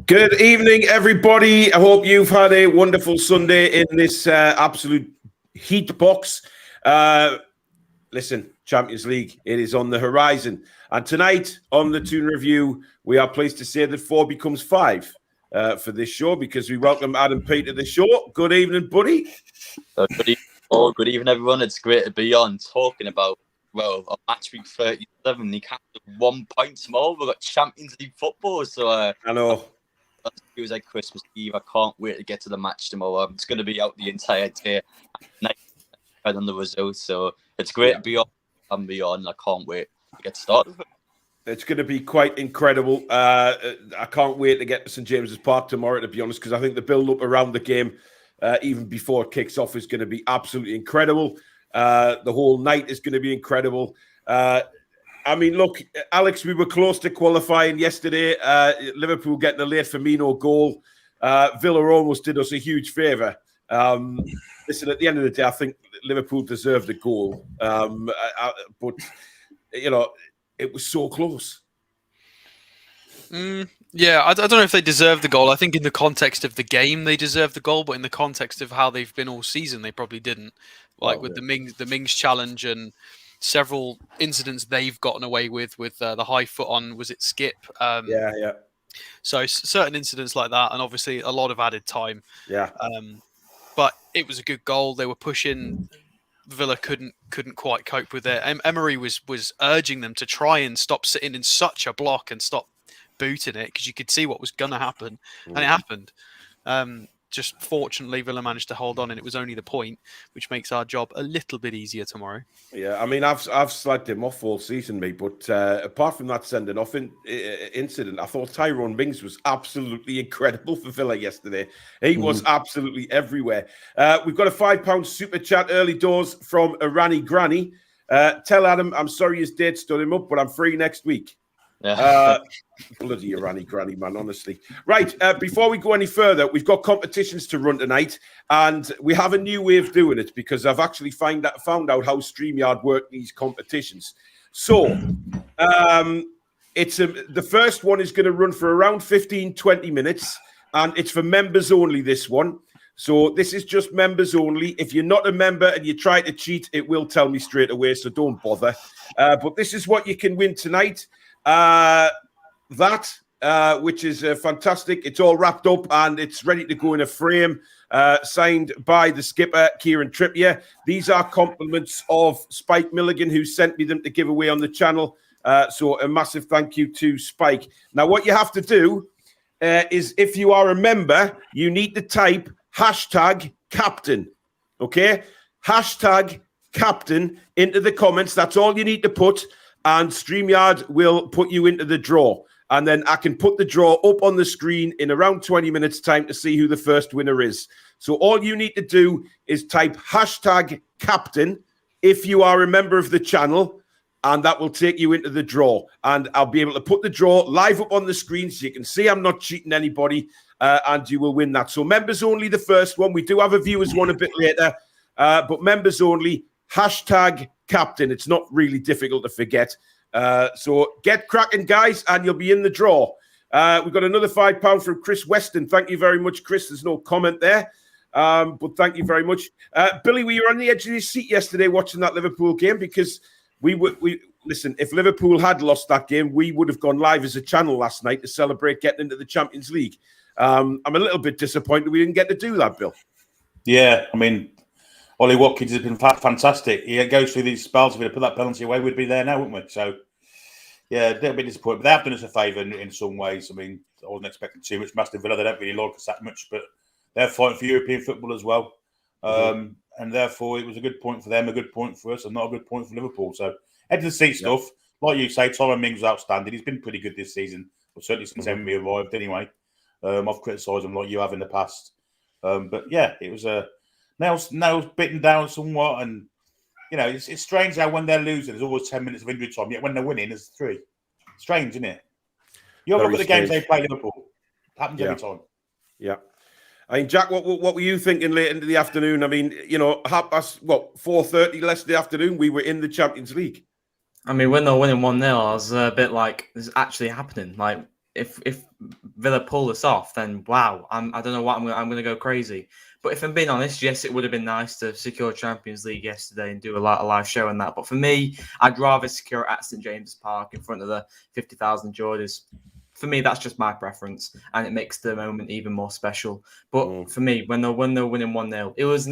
Good evening, everybody. I hope you've had a wonderful Sunday in this absolute heat box. Listen, Champions League, it is on the horizon. And tonight on the Toon Review, we are pleased to say that 4 becomes 5 for this show because we welcome Adam P to the show. Good evening, buddy. Good evening, everyone. It's great to be on talking about, a match week 37. Newcastle 1 point small. We've got Champions League football. So I know. It was like Christmas Eve. I can't wait to get to the match tomorrow. It's going to be out the entire day. On the results, so it's great to be on and beyond. I can't wait to get started. It's going to be quite incredible. I can't wait to get to St James's Park tomorrow, to be honest, because I think the build-up around the game, even before it kicks off, is going to be absolutely incredible. The whole night is going to be incredible. I mean, look, Alex, we were close to qualifying yesterday. Liverpool getting a late Firmino goal. Villa almost did us a huge favour. Listen, at the end of the day, I think Liverpool deserved a goal. But, it was so close. Yeah, I don't know if they deserve the goal. I think in the context of the game, they deserve the goal. But in the context of how they've been all season, they probably didn't. The Mings challenge and several incidents they've gotten away with the high foot on, was it Skip? Yeah. So certain incidents like that, and obviously a lot of added time. Yeah. But it was a good goal. They were pushing. Villa couldn't quite cope with it. Emery was urging them to try and stop sitting in such a block and stop booting it, because you could see what was going to happen, and it happened. Just fortunately, Villa managed to hold on, and it was only the point, which makes our job a little bit easier tomorrow. Yeah, I mean, I've slagged him off all season, mate. But apart from that sending off incident, I thought Tyrone Mings was absolutely incredible for Villa yesterday. He was absolutely everywhere. We've got a £5 super chat early doors from Irani Granny. Tell Adam I'm sorry his date stood him up, but I'm free next week. Bloody Irani Granny, man, honestly. Right, before we go any further, we've got competitions to run tonight, and we have a new way of doing it because I've actually found out how StreamYard work these competitions. So, the first one is going to run for around 15-20 minutes, and it's for members only, this one. So this is just members only. If you're not a member and you try to cheat, it will tell me straight away, so don't bother. But this is what you can win tonight. Which is fantastic. It's all wrapped up and it's ready to go in a frame, signed by the skipper, Kieran Trippier. These are compliments of Spike Milligan, who sent me them to give away on the channel. So a massive thank you to Spike. Now, what you have to do is, if you are a member, you need to type #captain. Okay? #captain into the comments. That's all you need to put. And StreamYard will put you into the draw. And then I can put the draw up on the screen in around 20 minutes' time to see who the first winner is. So all you need to do is type #captain if you are a member of the channel, and that will take you into the draw. And I'll be able to put the draw live up on the screen so you can see I'm not cheating anybody, and you will win that. So members only, the first one. We do have a viewers one a bit later, but members only, #captain. It's not really difficult to forget. So get cracking, guys, and you'll be in the draw. We've got another £5 from Chris Weston. Thank you very much, Chris. There's no comment there, but thank you very much. Billy, were you on the edge of your seat yesterday watching that Liverpool game? Because we listen, if Liverpool had lost that game, we would have gone live as a channel last night to celebrate getting into the Champions League. I'm a little bit disappointed we didn't get to do that, Bill. Yeah, I mean, Ollie Watkins has been fantastic. He goes through these spells. If he'd put that penalty away, we'd be there now, wouldn't we? So, yeah, a little bit disappointed. But they have done us a favour in some ways. I mean, I wasn't expecting too much. Aston Villa, they don't really like us that much, but they're fighting for European football as well. And therefore, it was a good point for them, a good point for us, and not a good point for Liverpool. So, head to the seat stuff. like you say, Tyron Mings was outstanding. He's been pretty good this season, but certainly since Emery arrived. Anyway, I've criticised him like you have in the past, but yeah, it was a nails bitten down somewhat, and it's strange how when they're losing, there's always 10 minutes of injury time. Yet when they're winning, there's 3. Strange, isn't it? You have a look at the games they play Liverpool. It happens every time. Yeah. I mean, Jack, what were you thinking late into the afternoon? I mean, 4:30 Leicester afternoon, we were in the Champions League. I mean, when they were winning 1-0, I was a bit like, this is actually happening. Like, if Villa pull this off, then wow, I don't know what I'm going to go crazy. But if I'm being honest, yes, it would have been nice to secure Champions League yesterday and do a live show on that. But for me, I'd rather secure it at St James's Park in front of the 50,000 Geordies. For me, that's just my preference, and it makes the moment even more special. But for me, when they're winning 1-0, it was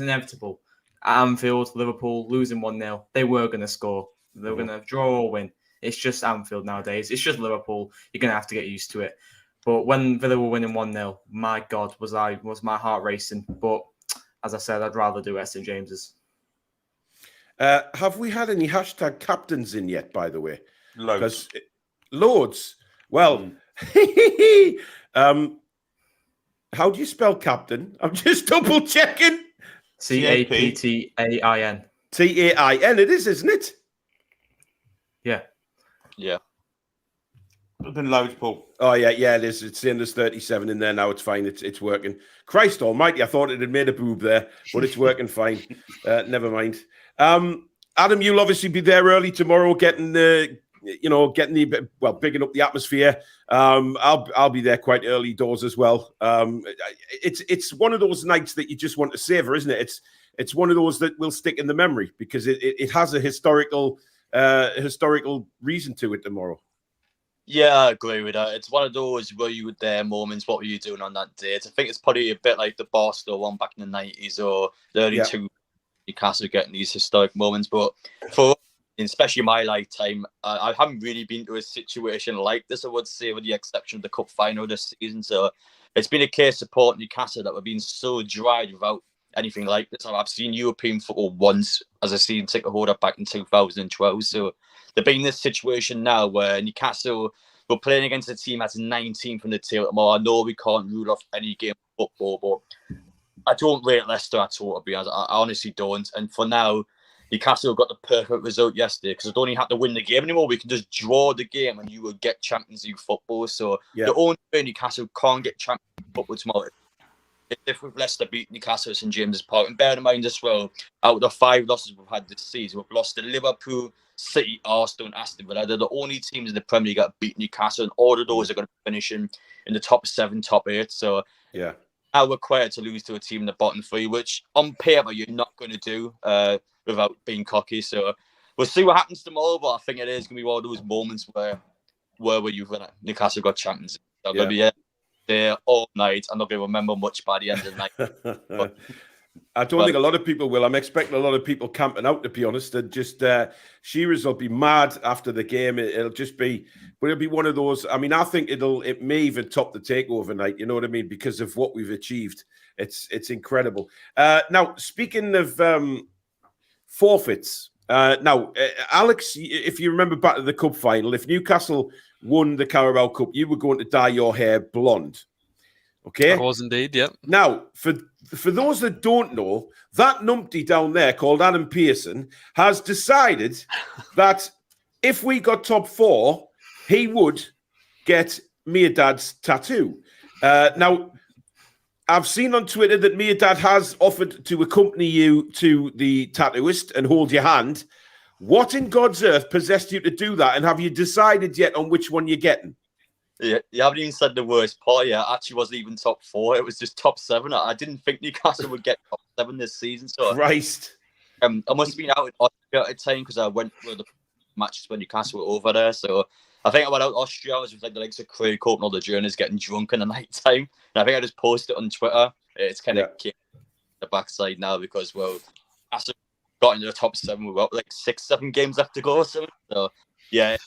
inevitable. At Anfield, Liverpool losing 1-0, they were going to score. They were going to draw or win. It's just Anfield nowadays. It's just Liverpool. You're going to have to get used to it. But when Villa were winning 1-0, my God, was my heart racing. But as I said, I'd rather do it at St James's. Have we had any hashtag captains in yet, by the way? Loads. Well, how do you spell captain? I'm just double checking. CAPTAIN. TAIN, it is, isn't it? Yeah. Yeah. There's been loads, Paul. Oh, yeah, it is. It's saying there's 37 in there now. It's fine. It's working. Christ almighty, I thought it had made a boob there, but it's working fine. Never mind. Adam, you'll obviously be there early tomorrow bigging up the atmosphere. I'll be there quite early doors as well. It's one of those nights that you just want to savor, isn't it? It's one of those that will stick in the memory because it has a historical reason to it tomorrow. Yeah, I agree with that. It's one of those were you there moments. What were you doing on that date? I think it's probably a bit like the Barstow one back in the 90s or the early 2000s. Newcastle getting these historic moments, but for especially my lifetime, I haven't really been to a situation like this, I would say, with the exception of the cup final this season. So it's been a case of supporting Newcastle that we've been so dried without anything like this. I've seen European football once as a season ticket holder back in 2012. So they've been in this situation now where Newcastle were playing against a team that's 19th from the table. I know we can't rule off any game of football, but I don't rate Leicester at all, to be honest. I honestly don't. And for now, Newcastle got the perfect result yesterday because they don't even have to win the game anymore. We can just draw the game and you will get Champions League football. So the only way Newcastle can't get Champions League football tomorrow is if we've Leicester beat Newcastle at St James's Park. And bear in mind as well, out of the 5 losses we've had this season, we've lost to Liverpool, City, Arsenal and Aston Villa. They're the only teams in the Premier League that beat Newcastle, and all of those are going to finish in the top 7, top 8. So now we're required to lose to a team in the bottom 3, which on paper you're not going to do without being cocky. So we'll see what happens tomorrow, but I think it is going to be one of those moments where were you when Newcastle got champions? They're going to be there all night and not going to remember much by the end of the night. But I don't think a lot of people will. I'm expecting a lot of people camping out, to be honest. And just Shearers will be mad after the game. It'll be one of those. I mean, I think it may even top the takeover night. You know what I mean? Because of what we've achieved, it's incredible. Now, speaking of forfeits, Alex, if you remember back to the cup final, if Newcastle won the Carabao Cup, you were going to dye your hair blonde. Okay, I was indeed. Yep. Now, for those that don't know, that numpty down there called Adam Pearson has decided that if we got top 4, he would get Mirdad's tattoo. Now, I've seen on Twitter that Mirdad has offered to accompany you to the tattooist and hold your hand. What in God's earth possessed you to do that? And have you decided yet on which one you're getting? Yeah, you haven't even said the worst part yet. Actually, wasn't even top 4. It was just top 7. I didn't think Newcastle would get top 7 this season. So Christ. I must have been out in Austria at the time because I went for the matches when Newcastle were over there. So I think I went out to Austria. I was with the likes of Craig Cope and all the journalists getting drunk in the night time. And I think I just posted it on Twitter. It's kind of the backside now because, Newcastle got into the top 7. We've got 6-7 games left to go. So yeah,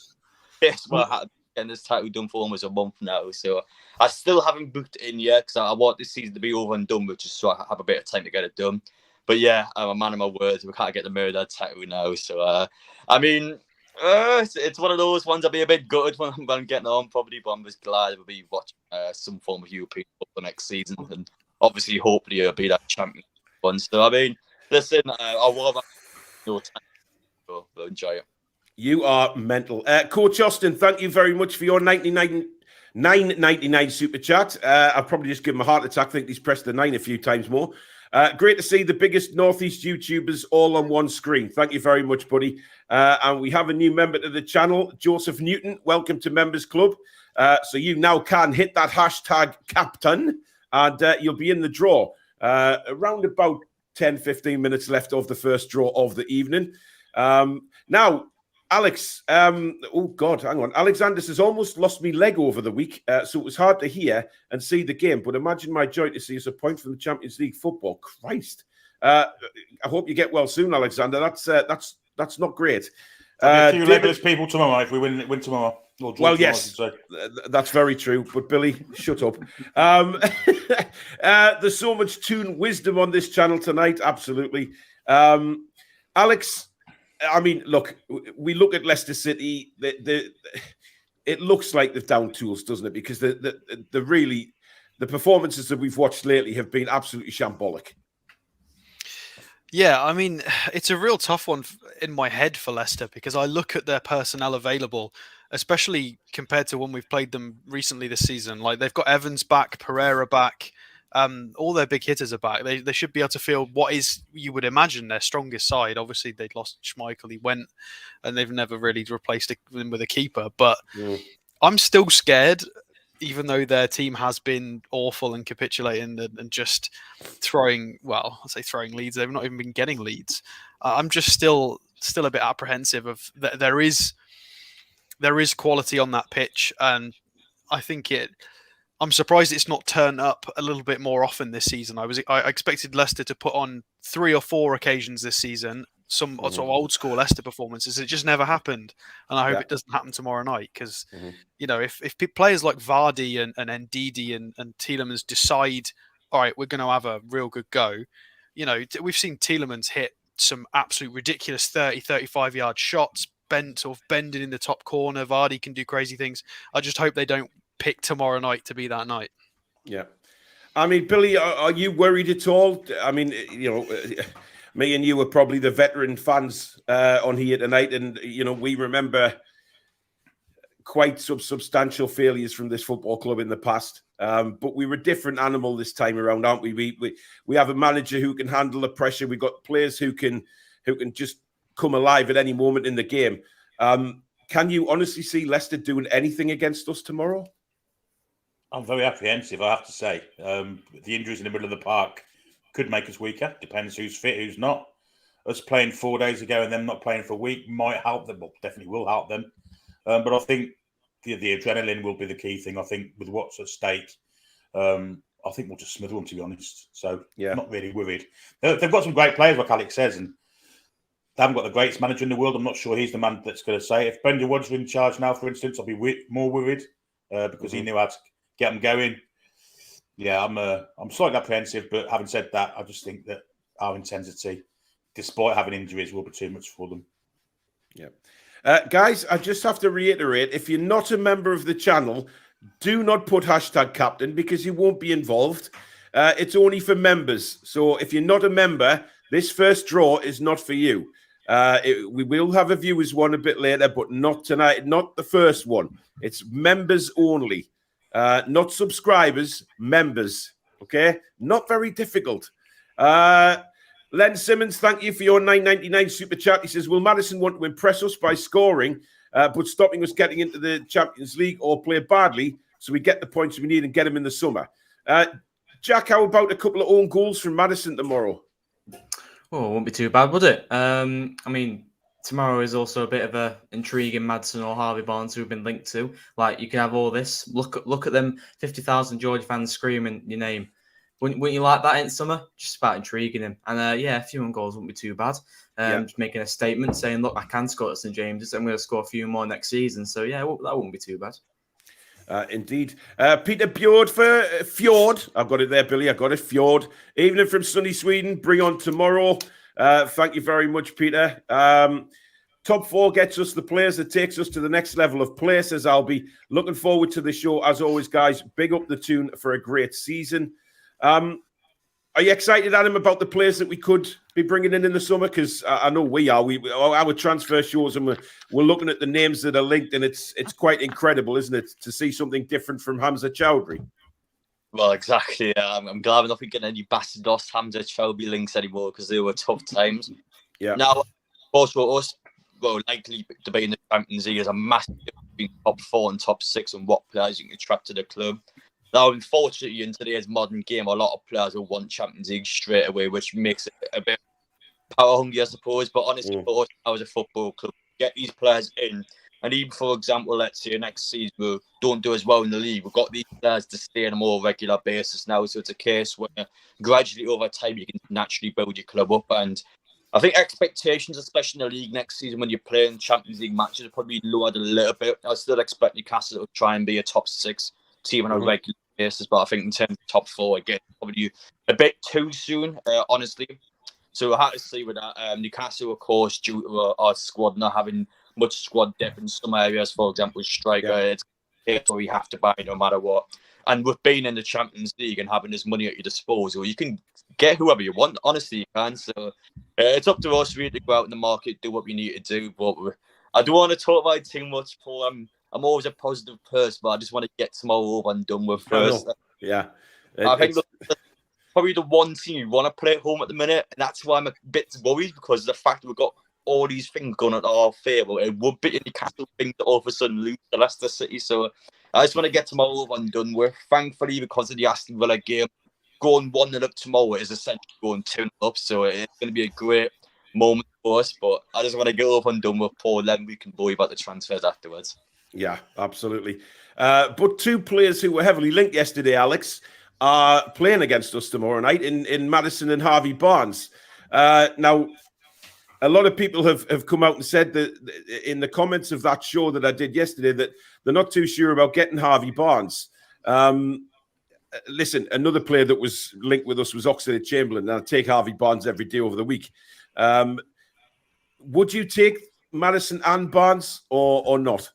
it's what happened. And this tattoo done for almost a month now, so I still haven't booked it in yet because I want this season to be over and done with, just so I have a bit of time to get it done. But yeah, I'm a man of my words. We can't get the Mirdad tattoo now, so I mean, It's one of those ones I'll be a bit gutted when I'm getting on, probably, but I'm just glad we'll be watching some form of European football next season, and obviously, hopefully, it'll be that champion one. So, I mean, listen, I will have no time, so we'll enjoy it. You are mental. Coach Austin, thank you very much for your 9.99 super chat. I'll probably just give him a heart attack. I think he's pressed the 9 a few times more. Great to see the biggest Northeast YouTubers all on one screen. Thank you very much, buddy. And we have a new member to the channel, Joseph Newton. Welcome to Members Club. So you now can hit that hashtag captain and you'll be in the draw. Around about 10, 15 minutes left of the first draw of the evening. Now, Alex, oh God, hang on. Alexander's has almost lost me leg over the week, so it was hard to hear and see the game. But imagine my joy to see us a point from the Champions League football. Christ. I hope you get well soon, Alexander. That's not great. A few legless people tomorrow if we win tomorrow. Well, yes, that's very true. But Billy, shut up. There's so much Toon wisdom on this channel tonight. Absolutely. Alex, I mean, look, we look at Leicester City. It looks like they've down tools, doesn't it? Because the performances that we've watched lately have been absolutely shambolic. Yeah, I mean, it's a real tough one in my head for Leicester because I look at their personnel available, especially compared to when we've played them recently this season. Like they've got Evans back, Pereira back. All their big hitters are back. They should be able to field what is, you would imagine, their strongest side. Obviously, they'd lost Schmeichel. He went, and they've never really replaced him with a keeper. But I'm still scared, even though their team has been awful and capitulating and just throwing, well, I'll say throwing leads. They've not even been getting leads. I'm just still a bit apprehensive of that. There is quality on that pitch, and I think I'm surprised it's not turned up a little bit more often this season. I expected Leicester to put on 3 or 4 occasions this season, some sort of old school Leicester performances. It just never happened, and I hope it doesn't happen tomorrow night because you know if players like Vardy and Ndidi and Tielemans decide, all right, we're going to have a real good go. You know, we've seen Tielemans hit some absolute ridiculous 30, 35 yard shots, bending in the top corner. Vardy can do crazy things. I just hope they don't pick tomorrow night to be that night. Yeah. I mean, Billy, are you worried at all? I mean, you know, me and you are probably the veteran fans on here tonight. And, you know, we remember quite some substantial failures from this football club in the past. But we were a different animal this time around, aren't we? We have a manager who can handle the pressure. We've got players who can just come alive at any moment in the game. Can you honestly see Leicester doing anything against us tomorrow? I'm very apprehensive, I have to say. The injuries in the middle of the park could make us weaker. Depends who's fit, who's not. Us playing 4 days ago and them not playing for a week might help them. Well, definitely will help them. But I think the adrenaline will be the key thing. I think with what's at stake, I think we'll just smother them, to be honest. So, not really worried. They've got some great players, like Alex says, and they haven't got the greatest manager in the world. I'm not sure he's the man that's going to say it. If Brendan Rodgers were in charge now, for instance, I'll be more worried because he knew how to get them going. Yeah, I'm slightly apprehensive, but having said that, I just think that our intensity, despite having injuries, will be too much for them. Yeah. Guys, I just have to reiterate, if you're not a member of the channel, do not put hashtag captain because you won't be involved. It's only for members. So if you're not a member, this first draw is not for you. We will have a viewers one a bit later, but not tonight, not the first one. It's members only. Not subscribers, members. Okay? Not very difficult. Len Simmons, thank you for your $9.99 super chat. He says, will Madison want to impress us by scoring, but stopping us getting into the Champions League or play badly so we get the points we need and get them in the summer? Jack, how about a couple of own goals from Madison tomorrow? Oh, it won't be too bad, would it? I mean, tomorrow is also a bit of a intriguing Madison or Harvey Barnes who've been linked to. Like, you can have all this. Look at them 50,000 Georgia fans screaming your name. Wouldn't you like that in summer? Just about intriguing him. And a few own goals wouldn't be too bad. Just making a statement saying, look, I can score at St James's. I'm going to score a few more next season. So, yeah, that wouldn't be too bad. Indeed. Peter Fjord. I've got it there, Billy. I got it. Fjord. Evening from sunny Sweden. Bring on tomorrow. Thank you very much, Peter. Top 4 gets us the players that takes us to the next level of play, says Albie. Looking forward to the show. As always, guys, big up the Toon for a great season. Are you excited, Adam, about the players that we could be bringing in the summer? Because I know we are. Our transfer shows, and we're looking at the names that are linked, and it's quite incredible, isn't it, to see something different from Hamza Chowdhury? Well, exactly. I'm glad we're not getting any Bastos, Hamza Chowdhury links anymore because they were tough times. Yeah. Now, of course, for us, likely to be in the Champions League is a massive between top 4 and top 6 and what players you can attract to the club. Now, unfortunately, in today's modern game, a lot of players will want Champions League straight away, which makes it a bit power hungry, I suppose. But honestly, for us, as a football club, get these players in. And even, for example, let's say next season we don't do as well in the league, we've got these players to stay on a more regular basis now. So it's a case where gradually over time you can naturally build your club up. And I think expectations, especially in the league next season when you're playing Champions League matches, are probably lowered a little bit. I still expect Newcastle to try and be a top 6 team on a regular basis, but I think in terms of top 4, again, probably a bit too soon, honestly. So we'll have to see with that. Newcastle, of course, due to our squad not having much squad depth in some areas, for example, striker, it's where we have to buy no matter what. And with being in the Champions League and having this money at your disposal, you can get whoever you want. Honestly, you can. So it's up to us really to go out in the market, do what we need to do. But I don't want to talk about it too much, Paul. I'm always a positive person, but I just want to get tomorrow over and done with first. Yeah. I think probably the one team you want to play at home at the minute, and that's why I'm a bit worried, because of the fact that we've got all these things going at our favour. It would be a Newcastle thing to all of a sudden lose to Leicester City. So I just want to get tomorrow over and done with. Thankfully, because of the Aston Villa game, going 1-0 up tomorrow is essentially going 2-0 up. So it's going to be a great moment for us. But I just want to get over and done with Paul, then we can worry about the transfers afterwards. Yeah, absolutely. But 2 players who were heavily linked yesterday, Alex, are playing against us tomorrow night in Maddison and Harvey Barnes. Now, a lot of people have come out and said that in the comments of that show that I did yesterday that they're not too sure about getting Harvey Barnes. Listen, another player that was linked with us was Oxlade-Chamberlain, and I take Harvey Barnes every day over the week. Would you take Maddison and Barnes or not?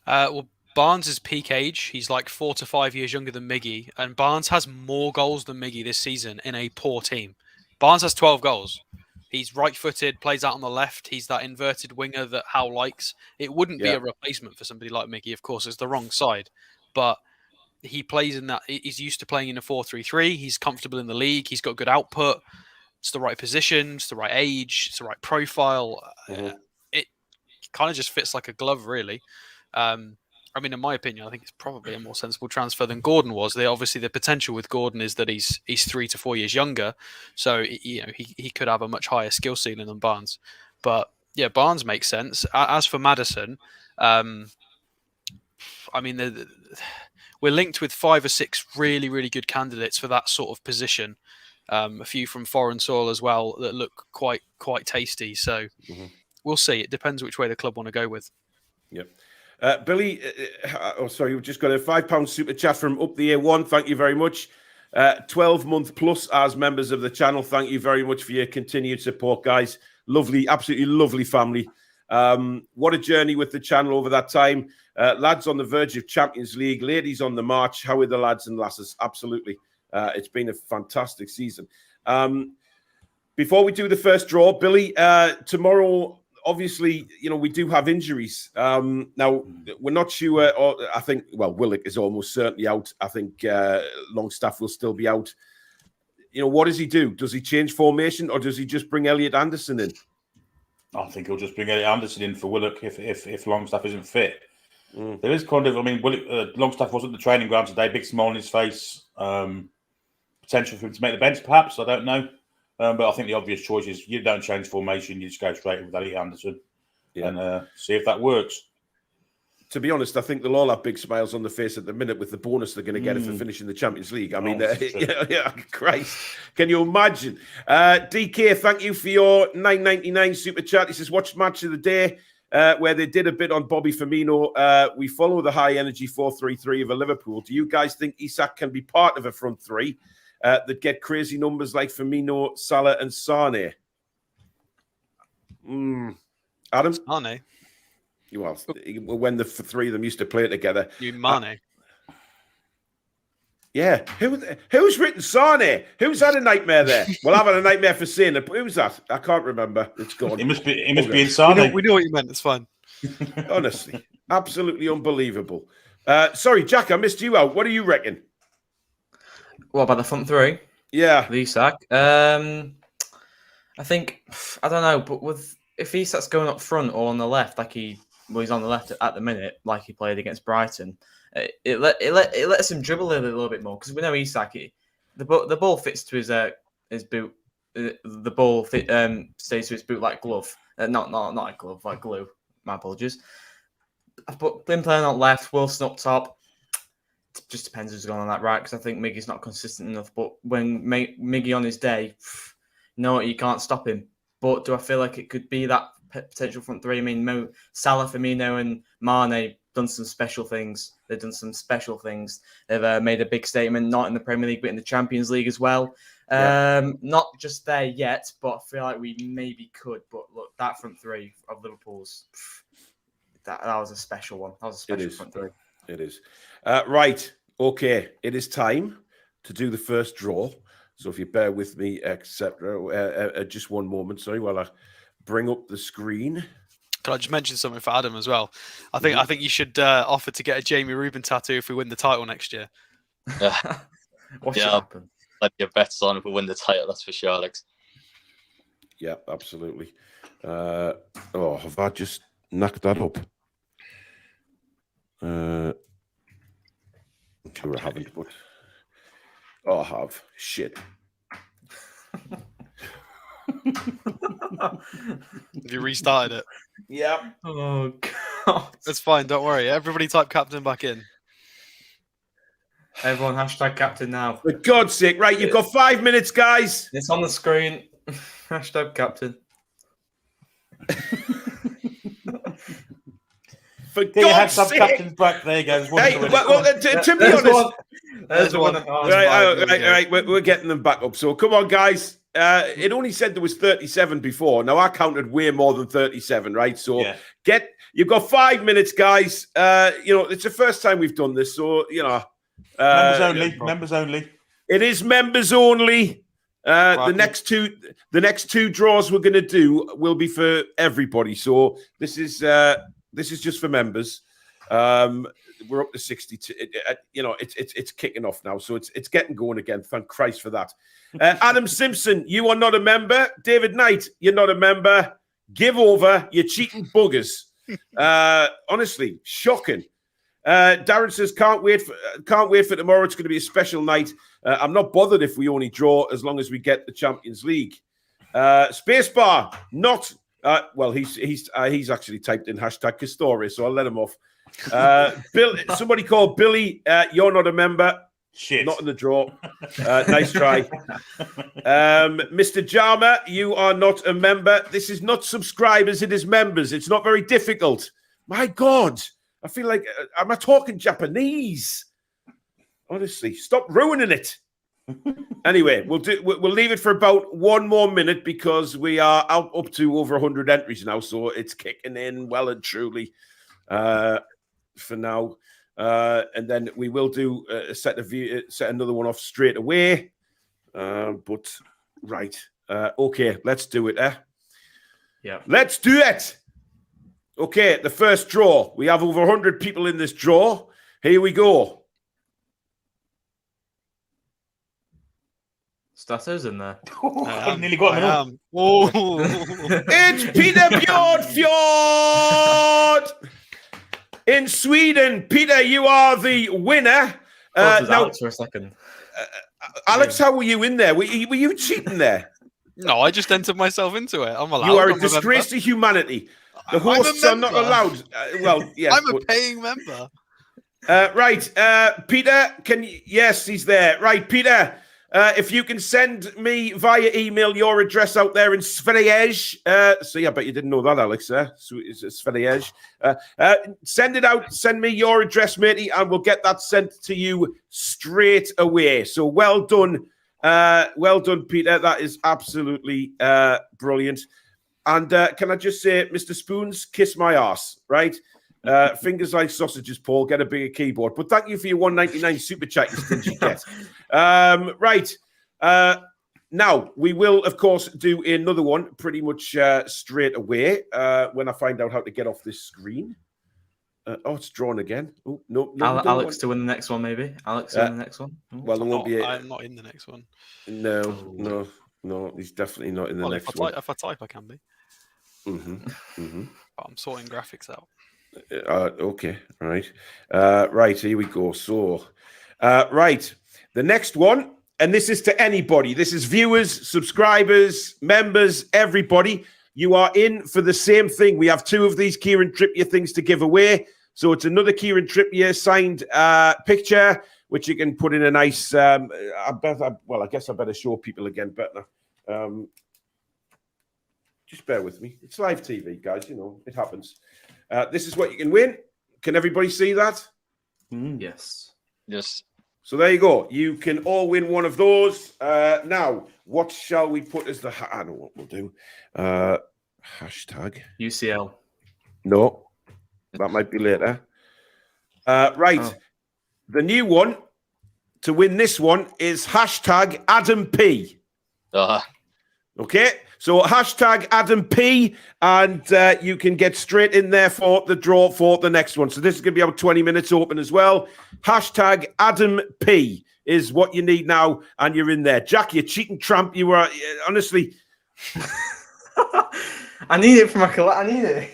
Well, Barnes is peak age. He's like 4 to 5 years younger than Miggy, and Barnes has more goals than Miggy this season in a poor team. Barnes has 12 goals. He's right-footed, plays out on the left. He's that inverted winger that Howe likes. It wouldn't be a replacement for somebody like Miggy, of course. It's the wrong side. But he plays in that. He's used to playing in a 4-3-3. He's comfortable in the league. He's got good output. It's the right position. It's the right age. It's the right profile. It kind of just fits like a glove, really. I mean, in my opinion, I think it's probably a more sensible transfer than Gordon was. Obviously, the potential with Gordon is that he's 3 to 4 years younger, so he could have a much higher skill ceiling than Barnes. But yeah, Barnes makes sense. As for Maddison, I mean, we're linked with 5 or 6 really, really good candidates for that sort of position. A few from foreign soil as well that look quite tasty. So we'll see. It depends which way the club want to go with. Yep. Billy, we've just got a £5 super chat from Up the A1. Thank you very much. 12-month plus as members of the channel. Thank you very much for your continued support, guys. Lovely, absolutely lovely family. What a journey with the channel over that time. Lads on the verge of Champions League, ladies on the march. How are the lads and lasses? Absolutely. It's been a fantastic season. Before we do the first draw, Billy, tomorrow, obviously, we do have injuries. Now, we're not sure. I think, Willock is almost certainly out. I think Longstaff will still be out. What does he do? Does he change formation or does he just bring Elliot Anderson in? I think he'll just bring Elliot Anderson in for Willock if Longstaff isn't fit. There is kind of, Willock, Longstaff was at the training ground today, big smile on his face. Potential for him to make the bench, perhaps. I don't know. But I think the obvious choice is you don't change formation, you just go straight with Elliot Anderson and see if that works. To be honest, I think they'll all have big smiles on the face at the minute with the bonus they're going to get for finishing the Champions League. I mean, Christ, can you imagine? DK, thank you for your $9.99 super chat. He says, watch match of the day where they did a bit on Bobby Firmino. We follow the high energy 4-3-3 of a Liverpool. Do you guys think Isak can be part of a front three that get crazy numbers like Firmino, Salah and Sane? Adam? Mane. Well, when the three of them used to play together. You Mane. Yeah. Who's written Sane? Who's had a nightmare there? Well, I've had a nightmare for saying it. Who's that? I can't remember. It's gone. It must be We insane. know what you meant. It's fine. Honestly, absolutely unbelievable. Sorry, Jack, I missed you out. What do you reckon? What about the front three? Yeah. The Isak. I think, I don't know, but if Isak's going up front or on the left, he's on the left at the minute, like he played against Brighton, it lets him dribble a little bit more, because we know Isak, the ball fits to his boot. The ball stays to his boot like glove. Not like glove, like glue. My apologies. But him playing on left, Wilson up top. It just depends who's going on that right, because I think Miggy's not consistent enough. But when Miggy on his day, no, you can't stop him. But do I feel like it could be that potential front three? I mean, Salah, Firmino, and Mane done some special things. They've done some special things. They've made a big statement, not in the Premier League, but in the Champions League as well. Not just there yet, but I feel like we maybe could. But look, that front three of Liverpool's, that was a special one. That was a special front three. It is. Right. Okay. It is time to do the first draw. So if you bear with me, etc. Just one moment, sorry, while I bring up the screen. Can I just mention something for Adam as well? I think you should offer to get a Jamie Rubin tattoo if we win the title next year. What should happen? Let your bets on if we win the title, that's for sure, Alex. Yeah, absolutely. Have I just knocked that up? I'm sure I haven't, but I have. Shit. Have you restarted it? Yeah. Oh, God. It's fine, don't worry. Everybody type captain back in. Everyone hashtag captain now. For God's sake. Right, you've got 5 minutes, guys. It's on the screen. Hashtag captain. For Get your God's sake. captain's back. There you go. Hey, to be honest. There's one. Right, we're getting them back up. So come on, guys. It only said there was 37 before. Now I counted way more than 37, right? So you've got 5 minutes, guys. It's the first time we've done this, so members only. Members only. It is members only. The next two draws we're going to do will be for everybody. So this is just for members. We're up to 62. It's kicking off now, so it's getting going again. Thank Christ for that. Adam Simpson, you are not a member. David Knight, you're not a member. Give over, you cheating buggers. Honestly, shocking. Darren says can't wait for tomorrow. It's going to be a special night. I'm not bothered if we only draw as long as we get the Champions League. Spacebar, not. Well, he's actually typed in hashtag Castore, so I'll let him off. Bill, somebody called Billy. You're not a member. Shit. Not in the draw. Nice try. Mr. Jama, you are not a member. This is not subscribers, it is members. It's not very difficult. My God. I feel like, am I talking Japanese? Honestly, stop ruining it. Anyway, we'll leave it for about 1 more minute because we are up to over 100 entries now, so it's kicking in well and truly for now. And then we will do set another one off straight away. But right, okay, let's do it. Yeah, let's do it. Okay, the first draw. We have over 100 people in this draw. Here we go. Statto's in there. I nearly got him. It's Peter Bjordfjord in Sweden. Peter, you are the winner. Now, Alex for a second. Alex, how were you in there? Were you cheating there? No, I just entered myself into it. I'm allowed. You are a disgrace to humanity. The hosts are not allowed. I'm a paying member. Right, Peter, yes, he's there. Right, Peter, if you can send me via email your address out there in Sveriges. I bet you didn't know that, Alex. Sveriges. Send it out. Send me your address, matey, and we'll get that sent to you straight away. So well done, Peter. That is absolutely brilliant. And can I just say, Mr. Spoons, kiss my ass, right? Fingers like sausages, Paul. Get a bigger keyboard. But thank you for your $1.99 super chat, you stingy get. Right. Now, we will, of course, do another one pretty much straight away when I find out how to get off this screen. It's drawn again. Oh, no. Alex to win the next one, maybe. Alex to win the next one. Oh. Well, there won't be. I'm not in the next one. No. He's definitely not in the next one. If I type, I can be. But I'm sorting graphics out. Okay, right. Right, here we go. So, right, the next one, and this is to anybody. This is viewers, subscribers, members, everybody. You are in for the same thing. We have 2 of these Kieran Trippier things to give away. So it's another Kieran Trippier signed picture, which you can put in a nice. I guess I better show people again better. Just bear with me. It's live TV, guys. You know, it happens. This is what you can win. Can everybody see that? Yes. Yes. So there you go. You can all win one of those. Now, what shall we put as the... I know what we'll do. Hashtag. UCL. No, that might be later. Right. Oh. The new one to win this one is hashtag Adam P. Okay. So hashtag Adam P, and you can get straight in there for the draw for the next one. So this is going to be about 20 minutes open as well. Hashtag Adam P is what you need now, and you're in there. Jack, you cheating tramp. You were, honestly. I need it for my collect. I need it.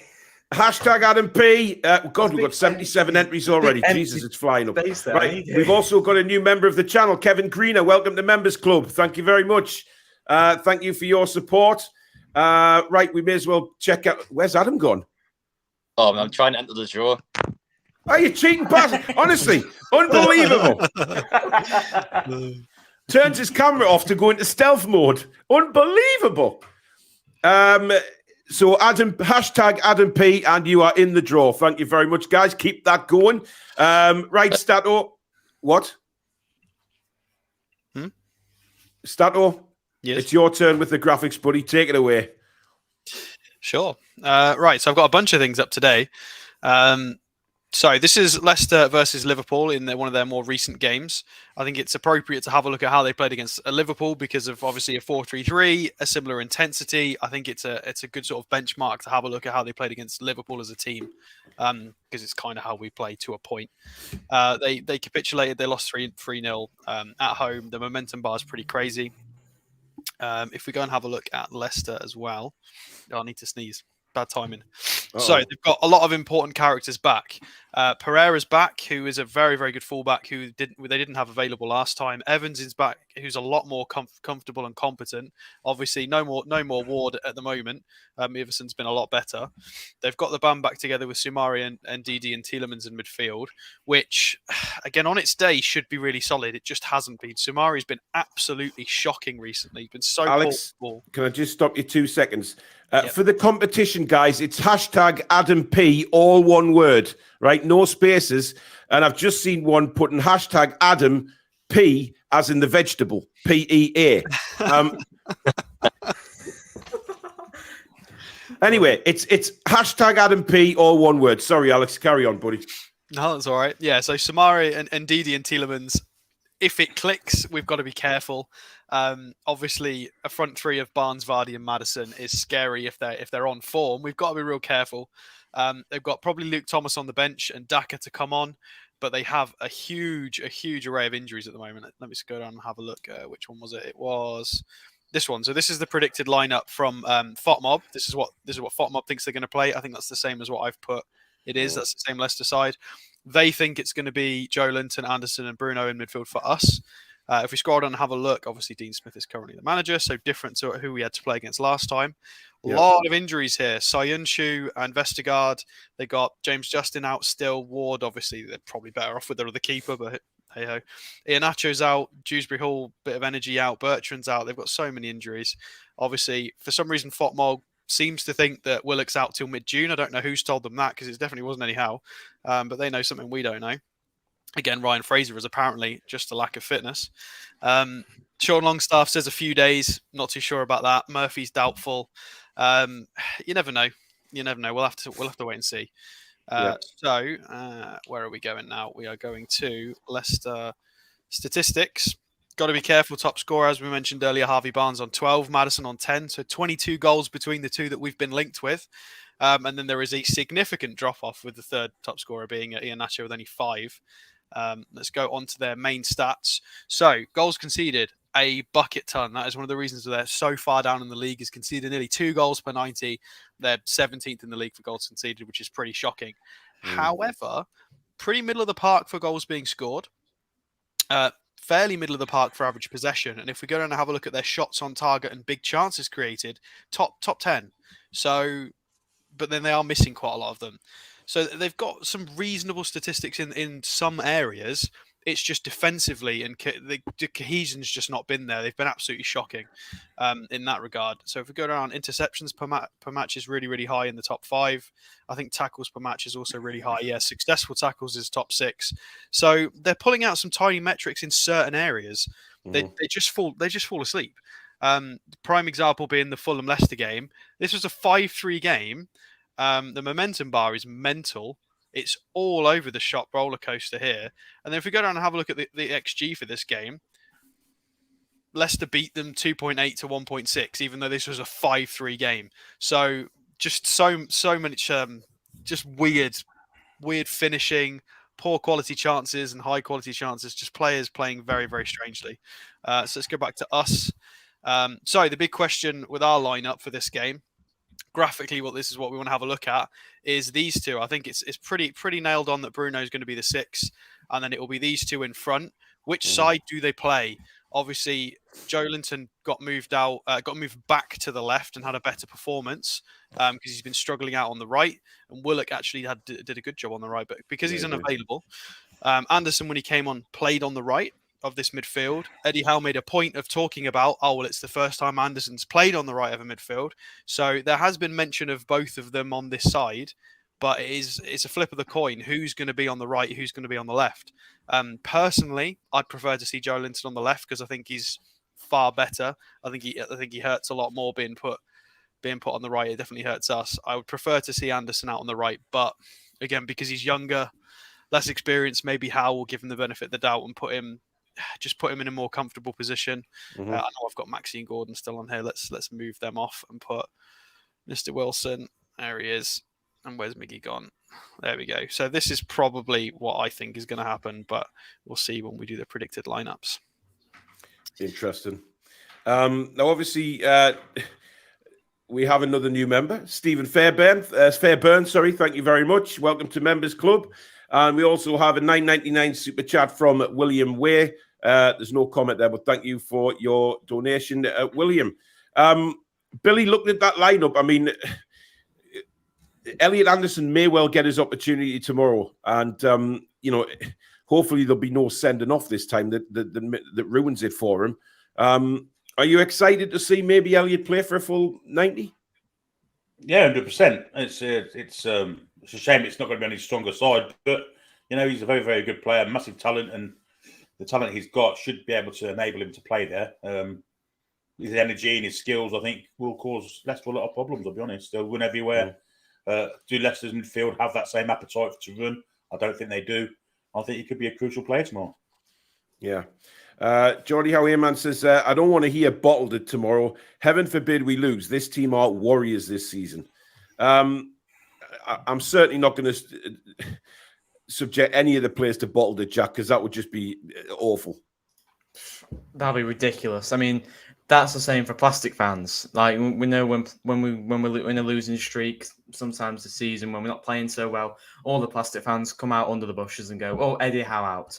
Hashtag Adam P. God, we've got 77 entries already. Jesus, it's flying up. Right. We've also got a new member of the channel, Kevin Greener. Welcome to Members Club. Thank you very much. Thank you for your support. Right, we may as well check out. Where's Adam gone? Oh, I'm trying to enter the draw. Are you cheating bastard? Honestly, unbelievable. Turns his camera off to go into stealth mode. Unbelievable. So hashtag Adam P, and you are in the draw. Thank you very much, guys. Keep that going. Right, Stato. What? Stato? Yes. It's your turn with the graphics, buddy. Take it away. Sure. Right, so I've got a bunch of things up today. So this is Leicester versus Liverpool in one of their more recent games. I think it's appropriate to have a look at how they played against Liverpool because of obviously a 4-3-3, a similar intensity. I think it's a good sort of benchmark to have a look at how they played against Liverpool as a team because it's kind of how we play to a point. They capitulated. They lost 3-0 at home. The momentum bar is pretty crazy. If we go and have a look at Leicester as well, I need to sneeze. Bad timing. So they've got a lot of important characters back. Pereira's back, who is a very, very good fullback who they didn't have available last time. Evans is back, who's a lot more comfortable and competent. Obviously, no more Ward at the moment. Iverson's been a lot better. They've got the band back together with Sumari and Didi and Tielemans in midfield, which, again, on its day should be really solid. It just hasn't been. Sumari's been absolutely shocking recently. He's been so Alex, poor. Can I just stop you 2 seconds? For the competition, guys, it's hashtag Adam P, all one word, right? No spaces. And I've just seen one putting hashtag Adam P as in the vegetable, PEA. Anyway, it's hashtag Adam P, all one word. Sorry, Alex, carry on, buddy. No, that's all right. Yeah, so Sumari and Didi and Tielemans, if it clicks, we've got to be careful. Obviously, a front three of Barnes, Vardy, and Maddison is scary if they're on form. We've got to be real careful. They've got probably Luke Thomas on the bench and Daka to come on, but they have a huge array of injuries at the moment. Let me just go down and have a look. Which one was it? It was this one. So this is the predicted lineup from FOTMob. This is what FOTMob thinks they're going to play. I think that's the same as what I've put. It is. That's the same Leicester side. They think it's going to be Joe Linton, Anderson, and Bruno in midfield for us. If we scroll down and have a look, obviously Dean Smith is currently the manager, so different to who we had to play against last time. A lot of injuries here. Sayunshu and Vestergaard. They got James Justin out still. Ward, obviously, they're probably better off with their other keeper, but hey-ho. Iheanacho's out. Dewsbury Hall, bit of energy out. Bertrand's out. They've got so many injuries. Obviously, for some reason, FOTMob seems to think that Willock's out till mid-June. I don't know who's told them that because it definitely wasn't anyhow. But they know something we don't know. Again, Ryan Fraser is apparently just a lack of fitness. Sean Longstaff says a few days. Not too sure about that. Murphy's doubtful. You never know. You never know. We'll have to wait and see. So where are we going now? We are going to Leicester statistics. Got to be careful. Top scorer, as we mentioned earlier, Harvey Barnes on 12, Maddison on 10. So 22 goals between the two that we've been linked with. And then there is a significant drop-off with the third top scorer being Iheanacho with only 5. Let's go on to their main stats. So goals conceded, a bucket ton. That is one of the reasons they're so far down in the league, is conceded nearly 2 goals per 90. They're 17th in the league for goals conceded, which is pretty shocking. However, pretty middle of the park for goals being scored. Fairly middle of the park for average possession. And if we go down and have a look at their shots on target and big chances created, top 10. So, but then they are missing quite a lot of them. So they've got some reasonable statistics in some areas. It's just defensively and the cohesion's just not been there. They've been absolutely shocking in that regard. So if we go down, interceptions per match is really, really high in the top 5. I think tackles per match is also really high. Yeah, successful tackles is top 6. So they're pulling out some tiny metrics in certain areas. They just fall asleep. Prime example being the Fulham Leicester game. This was a 5-3 game. The momentum bar is mental. It's all over the shop roller coaster here. And then if we go down and have a look at the XG for this game, Leicester beat them 2.8 to 1.6, even though this was a 5-3 game. So just so much just weird finishing, poor quality chances and high quality chances, just players playing very, very strangely. So let's go back to us. So the big question with our lineup for this game, graphically, this is what we want to have a look at, is these two. I think it's pretty nailed on that Bruno is going to be the 6, and then it will be these two in front. Which side do they play? Obviously, Joe Linton got moved back to the left and had a better performance because he's been struggling out on the right, and Willock actually did a good job on the right, but because he's unavailable, Anderson, when he came on, played on the right of this midfield. Eddie Howe made a point of talking about, it's the first time Anderson's played on the right of a midfield. So there has been mention of both of them on this side, but it's a flip of the coin. Who's going to be on the right? Who's going to be on the left? Personally, I'd prefer to see Joe Linton on the left because I think he's far better. I think he hurts a lot more being put on the right. It definitely hurts us. I would prefer to see Anderson out on the right, but again, because he's younger, less experienced, maybe Howe will give him the benefit of the doubt and put him in a more comfortable position. I know I've got Maxine Gordon still on here. Let's move them off and put Mr. Wilson. There he is. And where's Miggy gone? There we go. So this is probably what I think is going to happen, but we'll see when we do the predicted lineups. Interesting. Now, obviously, we have another new member, Stephen Fairburn. Sorry, thank you very much. Welcome to Members Club. And we also have a $9.99 super chat from William Way. There's no comment there, but thank you for your donation, William. Billy, looking at that lineup, I mean, Elliot Anderson may well get his opportunity tomorrow, and hopefully there'll be no sending off this time that ruins it for him. Are you excited to see maybe Elliot play for a full 90? Yeah, 100%. It's a shame it's not going to be any stronger side, but he's a very, very good player, massive talent, and the talent he's got should be able to enable him to play there. His energy and his skills, I think, will cause Leicester a lot of problems. I'll be honest. They'll win everywhere. Do Leicester's midfield have that same appetite to run? I don't think they do. I think he could be a crucial player tomorrow. Yeah. Jordy Howe says, I don't want to hear bottled it tomorrow. Heaven forbid we lose. This team are warriors this season. I'm certainly not going to subject any of the players to bottled it, Jack, because that would just be awful. That'd be ridiculous. I mean, that's the same for plastic fans. Like, we know when we're in a losing streak, sometimes this season when we're not playing so well, all the plastic fans come out under the bushes and go, "Oh, Eddie Howe out."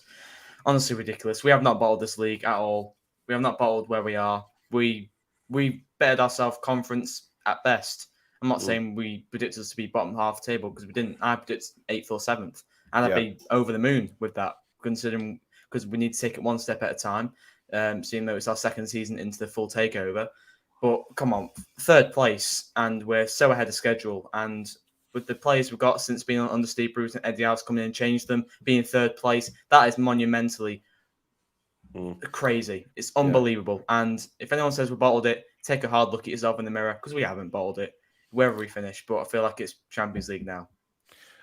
Honestly, ridiculous. We have not bottled this league at all. We have not bottled where we are. We bettered ourselves conference at best. I'm not saying we predicted us to be bottom half table because we didn't. I predicted 8th or 7th, and I'd be over the moon with that, considering because we need to take it one step at a time. Seeing though it's our second season into the full takeover. But come on, 3rd place, and we're so ahead of schedule. And with the players we've got since being under Steve Bruce and Eddie Howe's coming in and changed them, being 3rd place, that is monumentally crazy. It's unbelievable. And if anyone says we bottled it, take a hard look at yourself in the mirror, because we haven't bottled it, wherever we finish. But I feel like it's Champions League now.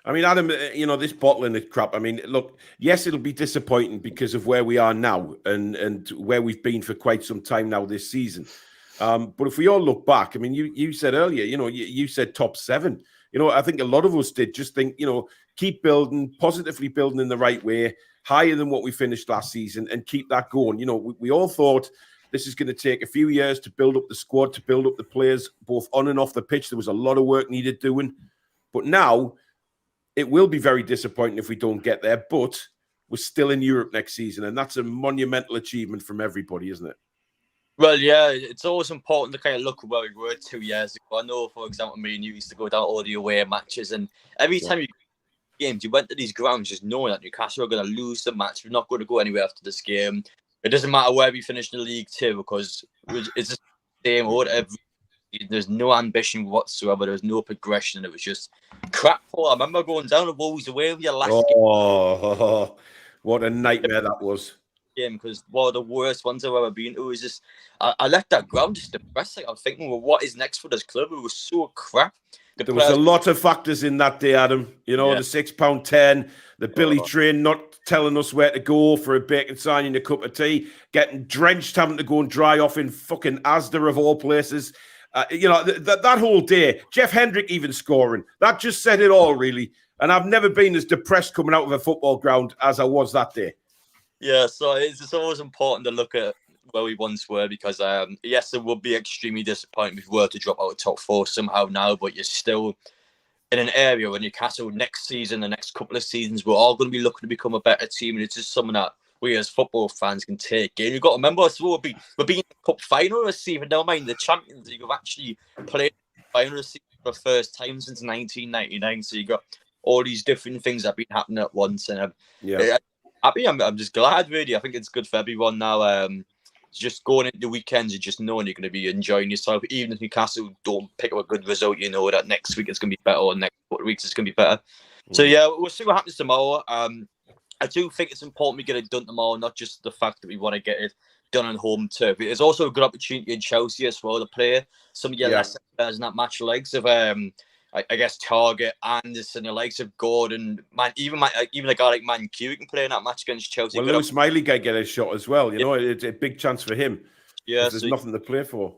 I mean, Adam, this bottling of crap. I mean, look, yes, it'll be disappointing because of where we are now and where we've been for quite some time now this season. But if we all look back, I mean, you said earlier, you said top 7. I think a lot of us did just think, keep building, positively building in the right way, higher than what we finished last season, and keep that going. We all thought this is going to take a few years to build up the squad, to build up the players, both on and off the pitch. There was a lot of work needed doing. But now it will be very disappointing if we don't get there. But we're still in Europe next season, and that's a monumental achievement from everybody, isn't it? Well, yeah, it's always important to kind of look at where we were 2 years ago. I know, for example, me and you used to go down all the away matches, and every time you games, you went to these grounds just knowing that Newcastle are going to lose the match. We're not going to go anywhere after this game. It doesn't matter where we finish in the League 2, because it's the same old. There's no ambition whatsoever. There was no progression. It was just crap. I remember going down to Wolves away with your last game. Oh, what a nightmare that was. Because one of the worst ones I've ever been to is just I left that ground just depressed. Like, I'm thinking, well, what is next for this club? It was so crap. There was a lot of factors in that day, Adam. The £6.10, the Billy train not telling us where to go for a bacon sign and a cup of tea, getting drenched, having to go and dry off in fucking Asda of all places. That whole day, Jeff Hendrick even scoring, that just said it all, really. And I've never been as depressed coming out of a football ground as I was that day. Yeah, so it's always important to look at where we once were, because yes, it would be extremely disappointing if we were to drop out of top 4 somehow now, but you're still in an area where Newcastle next season, the next couple of seasons, we're all going to be looking to become a better team, and it's just something that we as football fans can take in. You've got to remember, so we're being the cup final this season, never mind the Champions League. We've actually played the final this season for the first time since 1999, so you've got all these different things that have been happening at once, and I'm just glad, really. I think it's good for everyone now. Just going into the weekends and just knowing you're going to be enjoying yourself. Even if Newcastle don't pick up a good result, you know that next week it's going to be better, or next couple of weeks it's going to be better. So, yeah, we'll see what happens tomorrow. I do think it's important we get it done tomorrow, not just the fact that we want to get it done on home turf. It's also a good opportunity in Chelsea as well to play some of your lesser players in that match, likes of I guess Target, Anderson, the likes of Gordon, even a guy like Manque can play in that match against Chelsea. Well, Lewis Miley can get a shot as well. It's a big chance for him. Yeah, there's nothing to play for.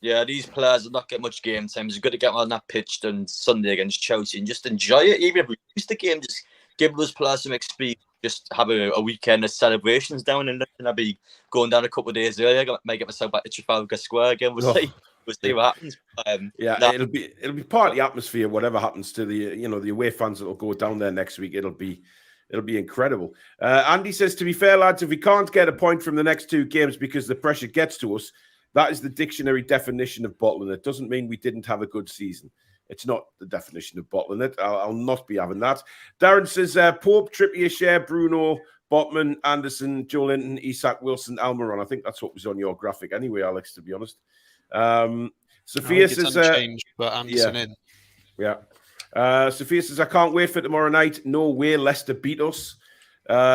Yeah, these players will not get much game time. It's good to get on that pitch on Sunday against Chelsea and just enjoy it. Even if we lose the game, just give those players some experience. Just have a weekend of celebrations down in London. I'll be going down a couple of days earlier. I might get myself back to Trafalgar Square again. We'll see. We'll see what happens. It'll be part of the atmosphere. Whatever happens to the away fans that'll go down there next week, it'll be incredible. Andy says, to be fair, lads, if we can't get a point from the next 2 games because the pressure gets to us, that is the dictionary definition of bottling. It doesn't mean we didn't have a good season. It's not the definition of bottling it. I'll not be having that. Darren says, Pope, Trippier, Share, Bruno, Botman, Anderson, Joe Linton, Isak, Wilson, Almiron. I think that's what was on your graphic anyway, Alex, to be honest. Sophia says, unchanged, but Anderson in. Yeah. Sophia says, I can't wait for tomorrow night. No way Leicester beat us.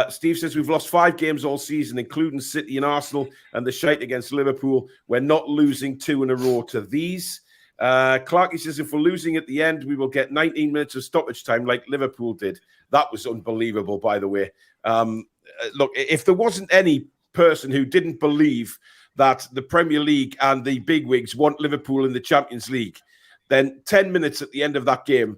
Steve says, we've lost 5 games all season, including City and Arsenal, and the shite against Liverpool. We're not losing 2 in a row to these. Clarkey says, if we're losing at the end, we will get 19 minutes of stoppage time like Liverpool did. That was unbelievable, by the way. Look, if there wasn't any person who didn't believe that the Premier League and the bigwigs want Liverpool in the Champions League, then 10 minutes at the end of that game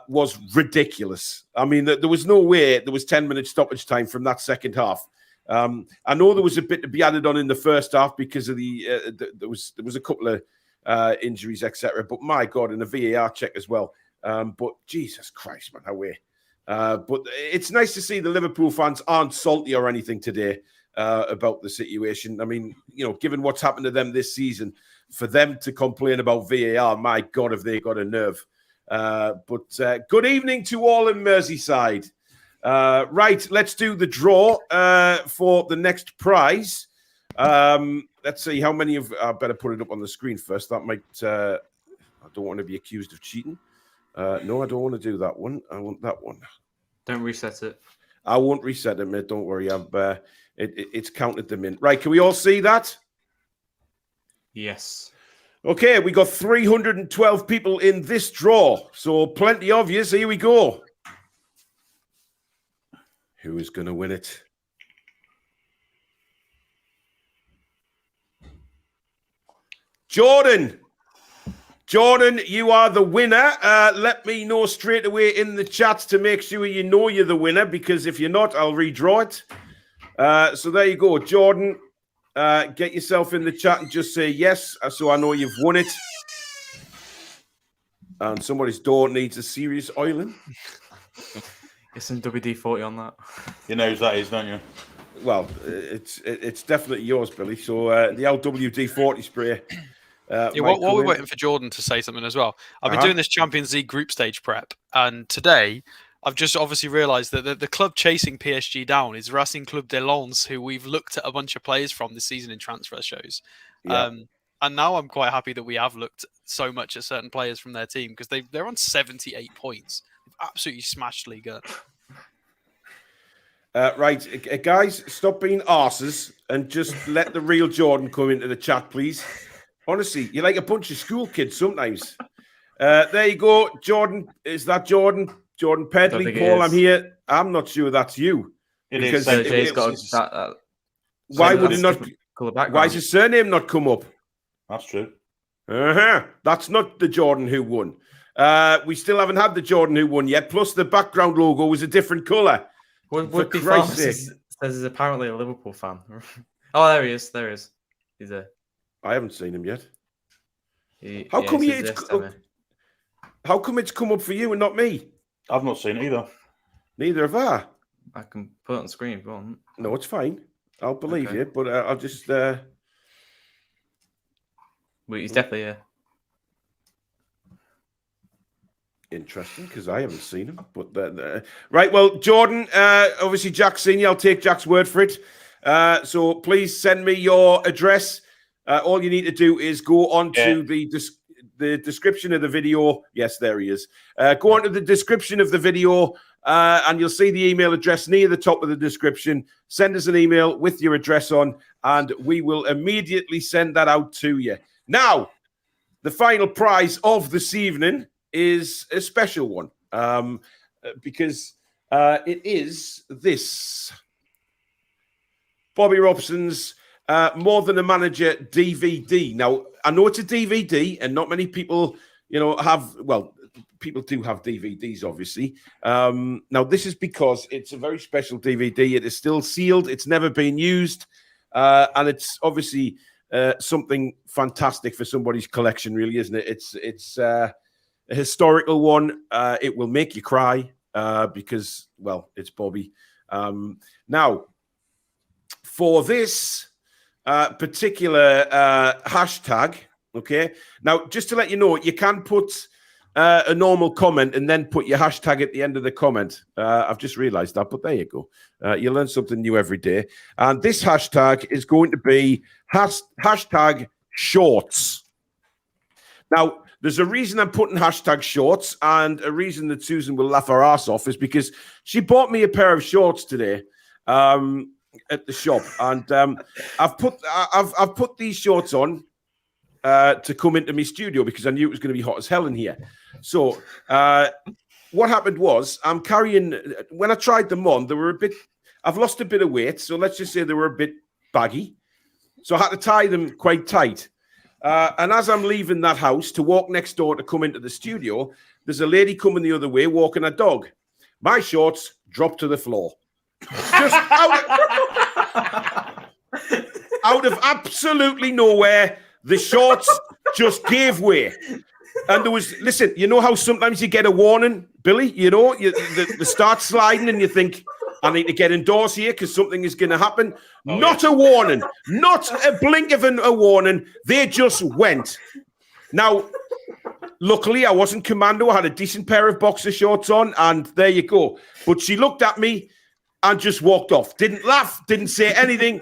was ridiculous. I mean, there was no way there was 10 minutes stoppage time from that second half. I know there was a bit to be added on in the first half because of there was a couple of injuries, etc. But my God, and a VAR check as well. But Jesus Christ, man, away. But it's nice to see the Liverpool fans aren't salty or anything today about the situation. I mean, given what's happened to them this season, for them to complain about VAR, my God, have they got a nerve. But good evening to all in Merseyside. Right, let's do the draw for the next prize. Let's see how many of... I better put it up on the screen first. That might... I don't want to be accused of cheating. No, I don't want to do that one. I want that one. Don't reset it. I won't reset it, mate. Don't worry. It's counted them in. Right, can we all see that? Yes. Okay, we got 312 people in this draw. So plenty of you. Here we go. Who is going to win it? Jordan. Jordan, you are the winner. Let me know straight away in the chat to make sure you know you're the winner, because if you're not, I'll redraw it. So there you go. Jordan, get yourself in the chat and just say yes, so I know you've won it. And somebody's door needs a serious oiling. Get some WD-40 on that. You know who that is, don't you? Well, it's definitely yours, Billy. So the LWD-40 spray. While we're waiting for Jordan to say something as well, I've been doing this Champions League group stage prep, and today I've just obviously realised that the club chasing PSG down is Racing Club de Lens, who we've looked at a bunch of players from this season in transfer shows. Yeah. And now I'm quite happy that we have looked so much at certain players from their team, because they're on 78 points. They've absolutely smashed Liga. Right, guys, stop being arses and just let the real Jordan come into the chat, please. Honestly, you're like a bunch of school kids sometimes. There you go, Jordan. Is that Jordan? Jordan Pedley, Paul, I'm here. I'm not sure that's you. It is. Jay's got that. Why would it not? Why is his surname not come up? That's true. That's not the Jordan who won. We still haven't had the Jordan who won yet. Plus, the background logo was a different colour. Would be says he's apparently a Liverpool fan. Oh, there he is. There he is. He's there. I haven't seen him yet. How come it's come up for you and not me? I've not seen it either. Neither have I. I can put it on the screen if you want. No, it's fine. I'll believe you, but I'll just. Well, he's definitely here. Interesting, because I haven't seen him. But right, well, Jordan, obviously Jack's seen you. I'll take Jack's word for it. So please send me your address. All you need to do is go on to the description of the video. Yes, there he is. Go on to the description of the video, and you'll see the email address near the top of the description. Send us an email with your address on, and we will immediately send that out to you. Now, the final prize of this evening is a special one, because it is this Bobby Robson's More Than a Manager DVD. Now, I know it's a DVD, and not many people, have. Well, people do have DVDs, obviously. Now, this is because it's a very special DVD. It is still sealed. It's never been used, and it's obviously something fantastic for somebody's collection, really, isn't it? It's a historical one. It will make you cry because, well, it's Bobby. Now, for this particular hashtag, okay? Now, just to let you know, you can put a normal comment and then put your hashtag at the end of the comment. I've just realized that, but there you go. You learn something new every day. And this hashtag is going to be hashtag shorts. Now, there's a reason I'm putting hashtag shorts, and a reason that Susan will laugh her ass off is because she bought me a pair of shorts today at the shop, and I've put these shorts on to come into my studio because I knew it was going to be hot as hell in here. So what happened was, I'm carrying, when I tried them on, they were I've lost a bit of weight, so let's just say they were a bit baggy. So I had to tie them quite tight. And as I'm leaving that house to walk next door to come into the studio, there's a lady coming the other way walking a dog. My shorts dropped to the floor. Just out of absolutely nowhere, the shorts just gave way. And there was, listen, you know how sometimes you get a warning, Billy? They start sliding and you think, I need to get indoors here because something is going to happen. Not a warning. Not a blink of a warning. They just went. Now, luckily, I wasn't commando. I had a decent pair of boxer shorts on, and there you go. But she looked at me and just walked off. Didn't laugh, didn't say anything.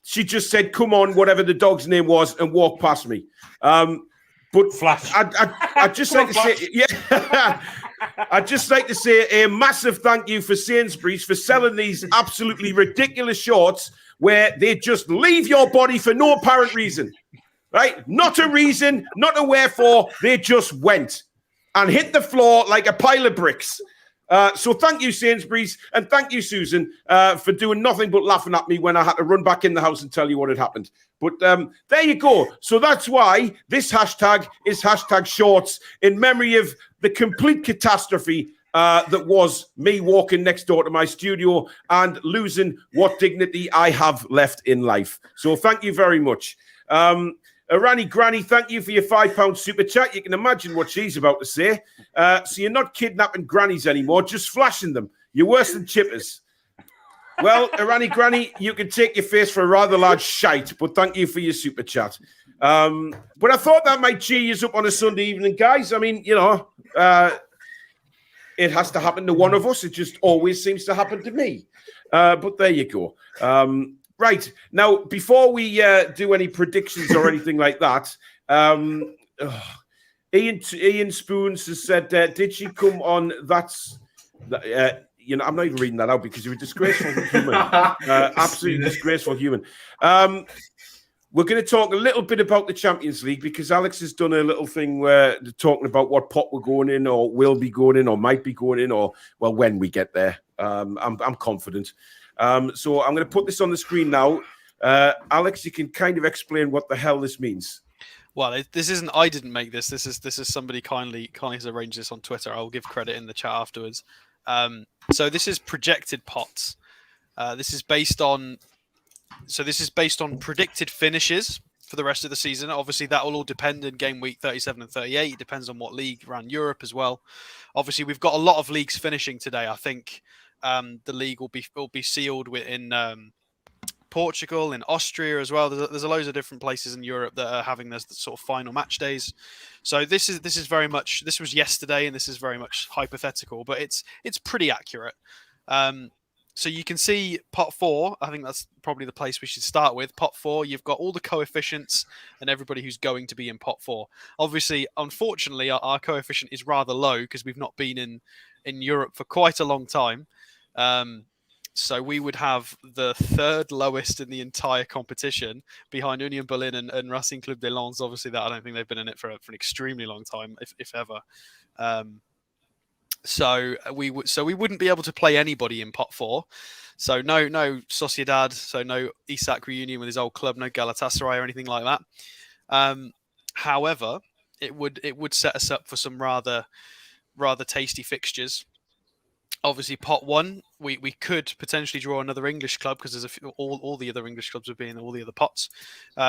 She just said, come on, whatever the dog's name was, and walked past me. But Flash. I'd just like to say, yeah. I'd just like to say a massive thank you for Sainsbury's for selling these absolutely ridiculous shorts where they just leave your body for no apparent reason, right? Not a reason, not a wherefore. They just went and hit the floor like a pile of bricks. So thank you, Sainsbury's, and thank you, Susan, for doing nothing but laughing at me when I had to run back in the house and tell you what had happened. But there you go. So that's why this hashtag is hashtag shorts in memory of the complete catastrophe that was me walking next door to my studio and losing what dignity I have left in life. So thank you very much. Rani Granny, thank you for your £5 super chat. You can imagine what she's about to say. So you're not kidnapping grannies anymore, just flashing them. You're worse than chippers. Well, Rani Granny, you can take your face for a rather large shite, but thank you for your super chat. But I thought that might cheer you up on a Sunday evening, guys. I mean, you know, it has to happen to one of us. It just always seems to happen to me. But there you go. Right. Now, before we do any predictions or anything like that, Ian Spoons has said, did she come on? You know, I'm not even reading that out because you're a disgraceful human. Absolutely disgraceful human. We're going to talk a little bit about the Champions League because Alex has done a little thing where they're talking about what pot we're going in or will be going in or might be going in or, well, when we get there. I'm confident. So I'm going to put this on the screen now. Alex, you can kind of explain what the hell this means. Well, this isn't. I didn't make this. This is somebody kindly has arranged this on Twitter. I'll give credit in the chat afterwards. So this is projected pots. This is based on predicted finishes for the rest of the season. Obviously, that will all depend in game week 37 and 38. It depends on what league around Europe as well. Obviously, we've got a lot of leagues finishing today. I think the league will be sealed in Portugal, in Austria as well. There's a loads of different places in Europe that are having this sort of final match days. So this is very much. This was yesterday, and this is very much hypothetical, but it's pretty accurate. So you can see pot 4. I think that's probably the place we should start with. Pot 4, you've got all the coefficients and everybody who's going to be in pot 4. Obviously, unfortunately, our coefficient is rather low because we've not been in Europe for quite a long time. So we would have the third lowest in the entire competition behind Union Berlin and Racing Club de Lens. Obviously, that I don't think they've been in it for an extremely long time, if ever. So we wouldn't be able to play anybody in pot 4. So no Sociedad, so no Isak reunion with his old club, no Galatasaray or anything like that. However, it would set us up for some rather tasty fixtures. Obviously, pot 1, we could potentially draw another English club because there's all the other English clubs would be in all the other pots.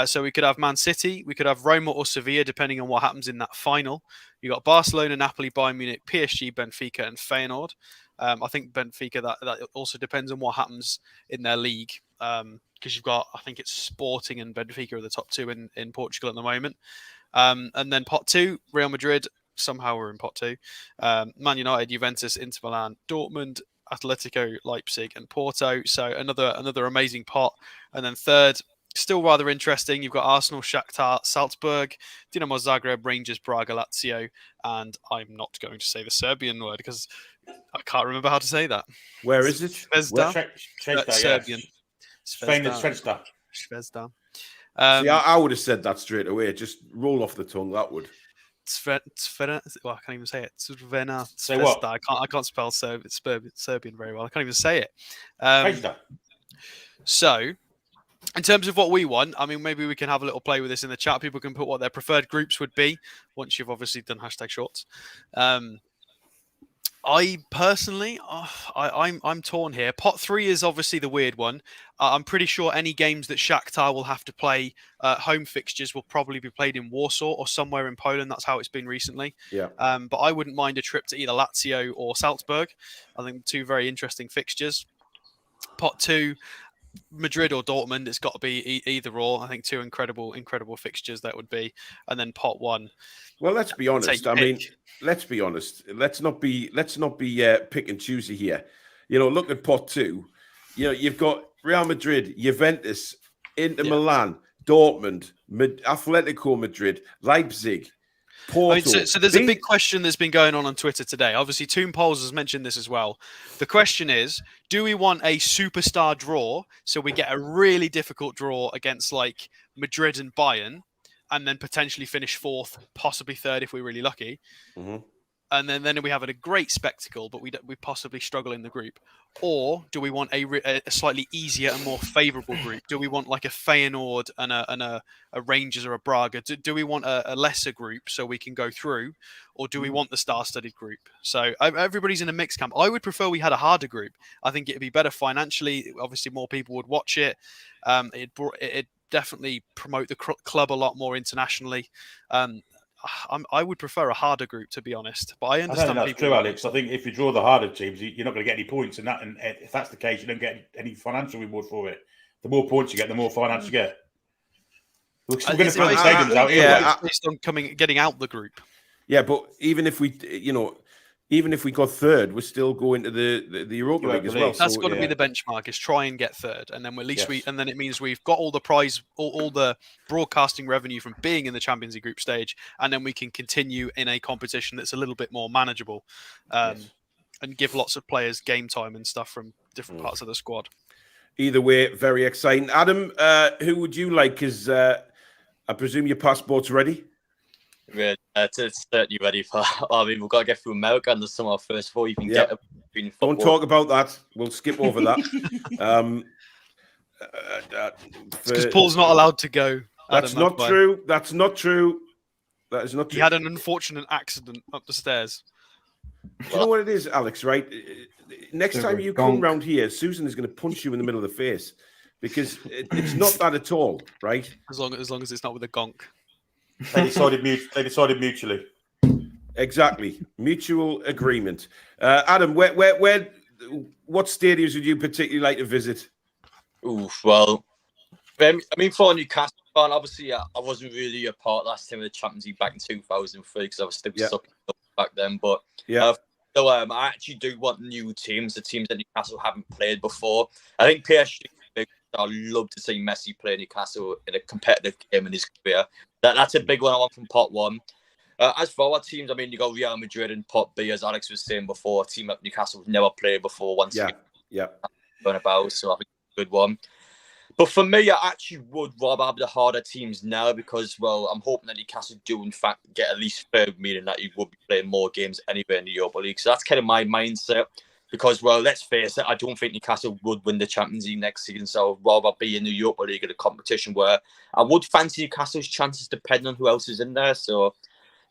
So we could have Man City, we could have Roma or Sevilla, depending on what happens in that final. You got Barcelona, Napoli, Bayern Munich, PSG, Benfica, and Feyenoord. I think Benfica that also depends on what happens in their league because you've got, I think it's Sporting and Benfica are the top 2 in Portugal at the moment. And then pot 2, Real Madrid. Somehow we're in pot 2. Man United, Juventus, Inter Milan, Dortmund, Atletico, Leipzig, and Porto. So another amazing pot. And then third, still rather interesting. You've got Arsenal, Shakhtar, Salzburg, Dinamo Zagreb, Rangers, Braga, Lazio, and I'm not going to say the Serbian word because I can't remember how to say that. Where is it? Zvezda. Serbian. Zvezda. Zvezda. See, I would have said that straight away. Just roll off the tongue. That would. Well, I can't even say it. Say what? I can't spell Serbian very well. I can't even say it. So, in terms of what we want, I mean, maybe we can have a little play with this in the chat. People can put what their preferred groups would be once you've obviously done hashtag shorts. I personally, I'm torn here. Pot 3 is obviously the weird one. I'm pretty sure any games that Shakhtar will have to play, home fixtures will probably be played in Warsaw or somewhere in Poland. That's how it's been recently. Yeah. But I wouldn't mind a trip to either Lazio or Salzburg. I think 2 very interesting fixtures. Pot 2, Madrid or Dortmund. It's got to be either or. I think 2 incredible fixtures that would be. And then pot 1. Well, let's be honest. I mean, let's be honest. Let's not be pick and choosy here. You know, look at pot 2. You know, you've got Real Madrid, Juventus, Inter Milan, Dortmund, Atletico Madrid, Leipzig. Porto. So there's a big question that's been going on Twitter today. Obviously, Toon Polls has mentioned this as well. The question is, do we want a superstar draw, so we get a really difficult draw against like Madrid and Bayern, and then potentially finish 4th, possibly 3rd if we're really lucky, and then we have a great spectacle, but we possibly struggle in the group? Or do we want a slightly easier and more favourable group? Do we want like a Feyenoord and a Rangers or a Braga? Do we want a lesser group so we can go through? Or do we want the star-studded group? So everybody's in a mixed camp. I would prefer we had a harder group. I think it'd be better financially. Obviously, more people would watch it. It'd definitely promote the club a lot more internationally. I would prefer a harder group, to be honest. But I understand. I don't think that's true, Alex. I think if you draw the harder teams, you're not going to get any points, and if that's the case, you don't get any financial reward for it. The more points you get, the more finance you get. We're going to fill the stadiums out anyway. Based on getting out the group. Yeah, but even if we got 3rd, we're still going to the Europa League as well. That's got to be the benchmark. Is try and get 3rd, and then and then it means we've got all the prize, all the broadcasting revenue from being in the Champions League group stage, and then we can continue in a competition that's a little bit more manageable, and give lots of players game time and stuff from different parts of the squad. Either way, very exciting. Adam, who would you like? Because I presume your passport's ready. It's certainly ready for. I mean, we've got to get through America, and there's some of our first 4 you can get. Don't talk about that. We'll skip over that. Because Paul's not allowed to go. That's not true. That's not true. That is not true. He had an unfortunate accident up the stairs. Do you know what it is, Alex? Right. Next time you come round here, Susan is going to punch you in the middle of the face because it's not that at all, right? As long as it's not with a gonk. They decided mutually. Exactly, mutual agreement. Adam, what stadiums would you particularly like to visit? Well, I mean, for a Newcastle fan, obviously, I wasn't really a part last time of the Champions League back in 2003 because I was still stuck back then. But so I actually do want new teams, the teams that Newcastle haven't played before. I think PSG. I'd love to see Messi play Newcastle in a competitive game in his career. That's a big one I want from pot 1. As for our teams, I mean, you got Real Madrid in pot B, as Alex was saying before, a team that Newcastle have never played before. About, so I think it's a good one. But for me, I actually would rather have the harder teams now because, well, I'm hoping that Newcastle do, in fact, get at least 3rd, meaning that you will be playing more games anywhere in the Europa League. So that's kind of my mindset. Because, well, let's face it, I don't think Newcastle would win the Champions League next season. So I'd rather be in the Europa League in a competition where I would fancy Newcastle's chances depending on who else is in there. So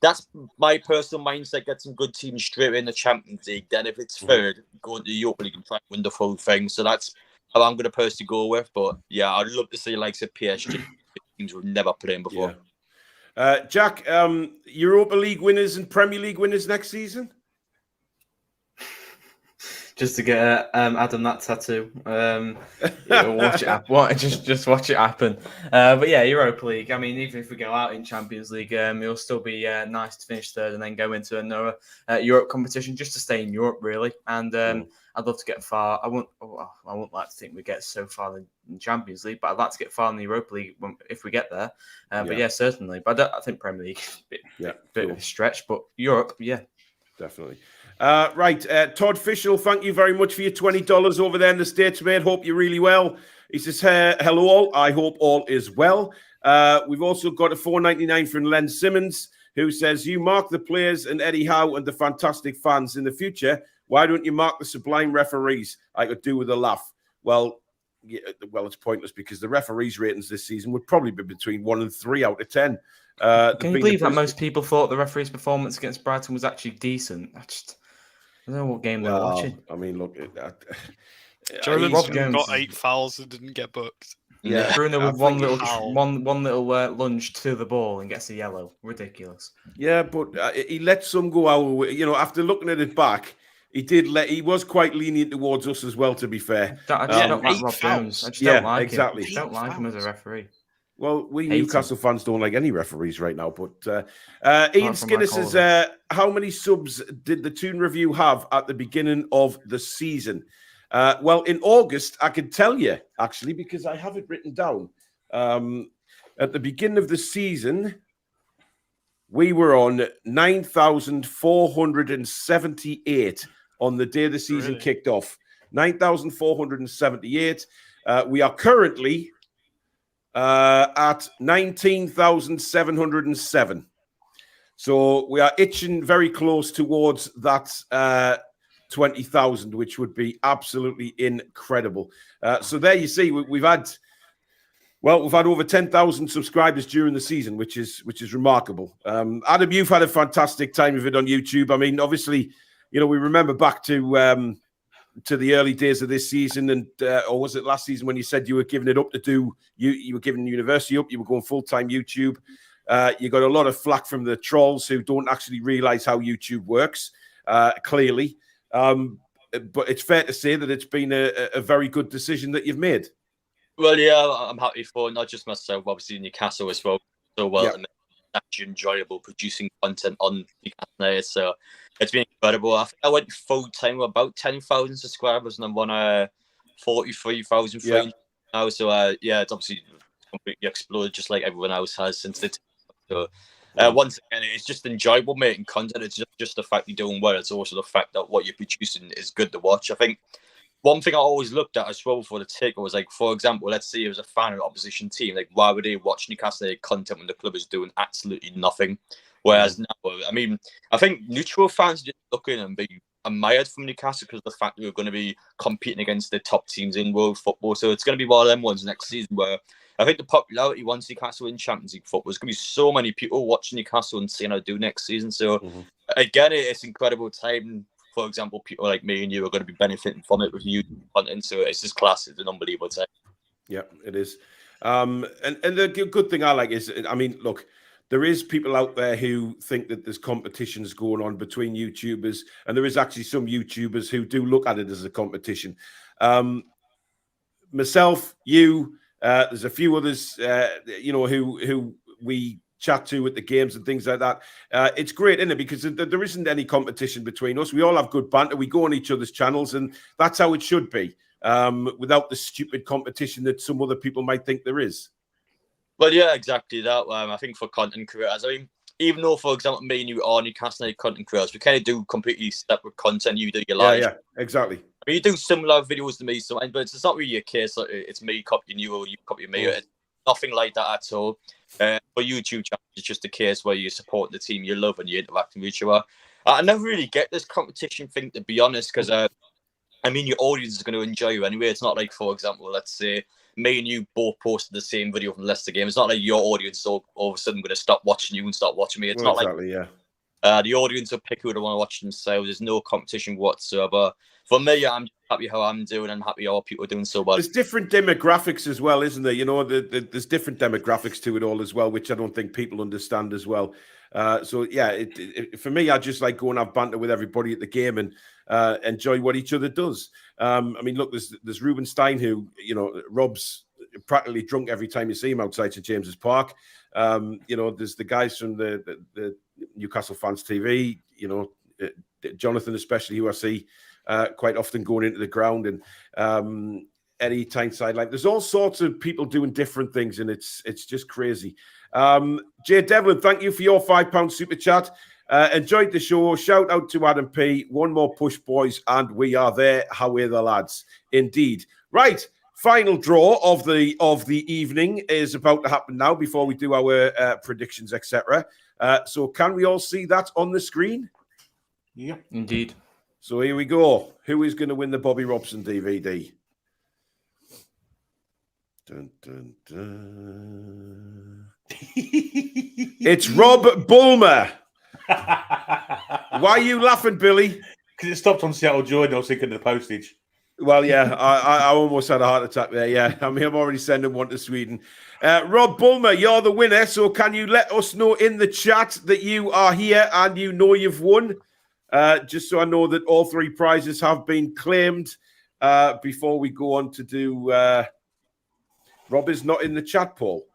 that's my personal mindset. Get some good teams straight in the Champions League. Then if it's 3rd, go into the Europa League and try and win the full thing. So that's how I'm going to personally go with. But, yeah, I'd love to see likes of PSG teams we've never played before. Yeah. Jack, Europa League winners and Premier League winners next season? Just to get Adam that tattoo. Watch it happen. Just watch it happen. But yeah, Europa League. I mean, even if we go out in Champions League, it'll still be nice to finish 3rd and then go into another Europe competition just to stay in Europe, really. And I'd love to get far. I wouldn't like to think we get so far in Champions League, but I'd like to get far in the Europa League if we get there. But yeah, certainly. But I think Premier League is a bit of a stretch, but Europe, yeah. Definitely. Right, Todd Fishel, thank you very much for your $20 over there in the States, mate. Hope you're really well. He says, hello all. I hope all is well. We've also got a $4.99 from Len Simmons, who says, you mark the players and Eddie Howe and the fantastic fans in the future. Why don't you mark the sublime referees? I could do with a laugh. Well, it's pointless because the referees' ratings this season would probably be between 1 and 3 out of 10. Can you believe that most people thought the referee's performance against Brighton was actually decent? I don't know what game they were watching. I mean, look, Joe Linton got 8 fouls and didn't get booked. Yeah, Bruno with one little lunge to the ball and gets a yellow. Ridiculous. Yeah, but he let some go out. You know, after looking at it back, he was quite lenient towards us as well. To be fair, I just don't like Rob Jones. I just don't like him. I don't like him as a referee. Well, we Newcastle fans don't like any referees right now. But Ian Skinner says, how many subs did the Toon Review have at the beginning of the season? Well, in August, I can tell you, actually, because I have it written down. At the beginning of the season, we were on 9,478 on the day the season kicked off. 9,478. We are currently at 19,707. So we are itching very close towards that 20,000, which would be absolutely incredible. So there you see, we've had over 10,000 subscribers during the season, which is remarkable. Adam, you've had a fantastic time of it on YouTube. I mean, obviously, we remember back to the early days of this season, and or was it last season when you said you were giving it up to do? You were giving university up. You were going full-time YouTube. You got a lot of flack from the trolls who don't actually realize how YouTube works. Clearly, but it's fair to say that it's been a very good decision that you've made. Well, yeah, I'm happy for not just myself, obviously Newcastle as well. So well, and it's actually enjoyable producing content on Newcastle. So it's been incredible. I think I went full time with about 10,000 subscribers, and I'm on 43,000 now. So it's obviously completely exploded, just like everyone else has since the. So once again, it's just enjoyable making content. It's just the fact you're doing well. It's also the fact that what you're producing is good to watch. I think one thing I always looked at as well for the take was, like, for example, let's say it was a fan of an opposition team. Like, why would they watch Newcastle United content when the club is doing absolutely nothing? Whereas now, I mean, I think neutral fans just look in and be admired from Newcastle because of the fact that we're going to be competing against the top teams in world football. So it's going to be one of them ones next season where I think the popularity once Newcastle in Champions League football is going to be so many people watching Newcastle and seeing how they do next season. So again, it's incredible time. For example, people like me and you are going to be benefiting from it with YouTube content. So it's just class. It's an unbelievable time. Yeah, it is. And the good thing I like is, I mean, look, there is people out there who think that there's competitions going on between YouTubers, and there is actually some YouTubers who do look at it as a competition. Myself, you, there's a few others, who we chat to at the games and things like that. It's great, isn't it? Because there isn't any competition between us. We all have good banter. We go on each other's channels, and that's how it should be, without the stupid competition that some other people might think there is. Well, yeah, exactly that. I think for content creators, I mean, even though, for example, me and you are Newcastle United content creators, we kind of do completely separate content. You do your live. Yeah, exactly. I mean, you do similar videos to me, but it's not really a case that it's me copying you or you copying me. It's nothing like that at all. For YouTube channels, it's just a case where you support the team you love and you interact with each other. I never really get this competition thing, to be honest, because I mean, your audience is going to enjoy you anyway. It's not like, for example, let's say me and you both posted the same video from the Leicester game. It's not like your audience is all of a sudden going to stop watching you and start watching me. It's not exactly, the audience will pick who they want to watch themselves. There's no competition whatsoever. For me, I'm happy how I'm doing and happy how people are doing so well. There's different demographics as well, isn't there? There's different demographics to it all as well, which I don't think people understand as well. So yeah, for me, I just like go and have banter with everybody at the game and enjoy what each other does. I mean, look, there's Ruben Stein, who, Rob's practically drunk every time you see him outside St James's Park. There's the guys from the Newcastle Fans TV, Jonathan especially, who I see quite often going into the ground, and Eddie Tyneside. Like, there's all sorts of people doing different things, and it's just crazy. Jay Devlin, thank you for your £5 super chat. Enjoyed the show. Shout out to Adam P. One more push, boys, and we are there. How are the lads? Indeed. Right. Final draw of the evening is about to happen now before we do our predictions, etc. So can we all see that on the screen? Yeah, indeed. So here we go. Who is going to win the Bobby Robson DVD? Dun, dun, dun. It's Rob Bulmer. Why are you laughing, Billy? Because it stopped on Seattle Jordan. I was thinking of the postage. Well, yeah, I almost had a heart attack there. Yeah, I mean, I'm already sending one to Sweden. Rob Bulmer, you're the winner. So can you let us know in the chat that you are here and you know you've won? Just so I know that all three prizes have been claimed before we go on to do... Rob is not in the chat, Paul.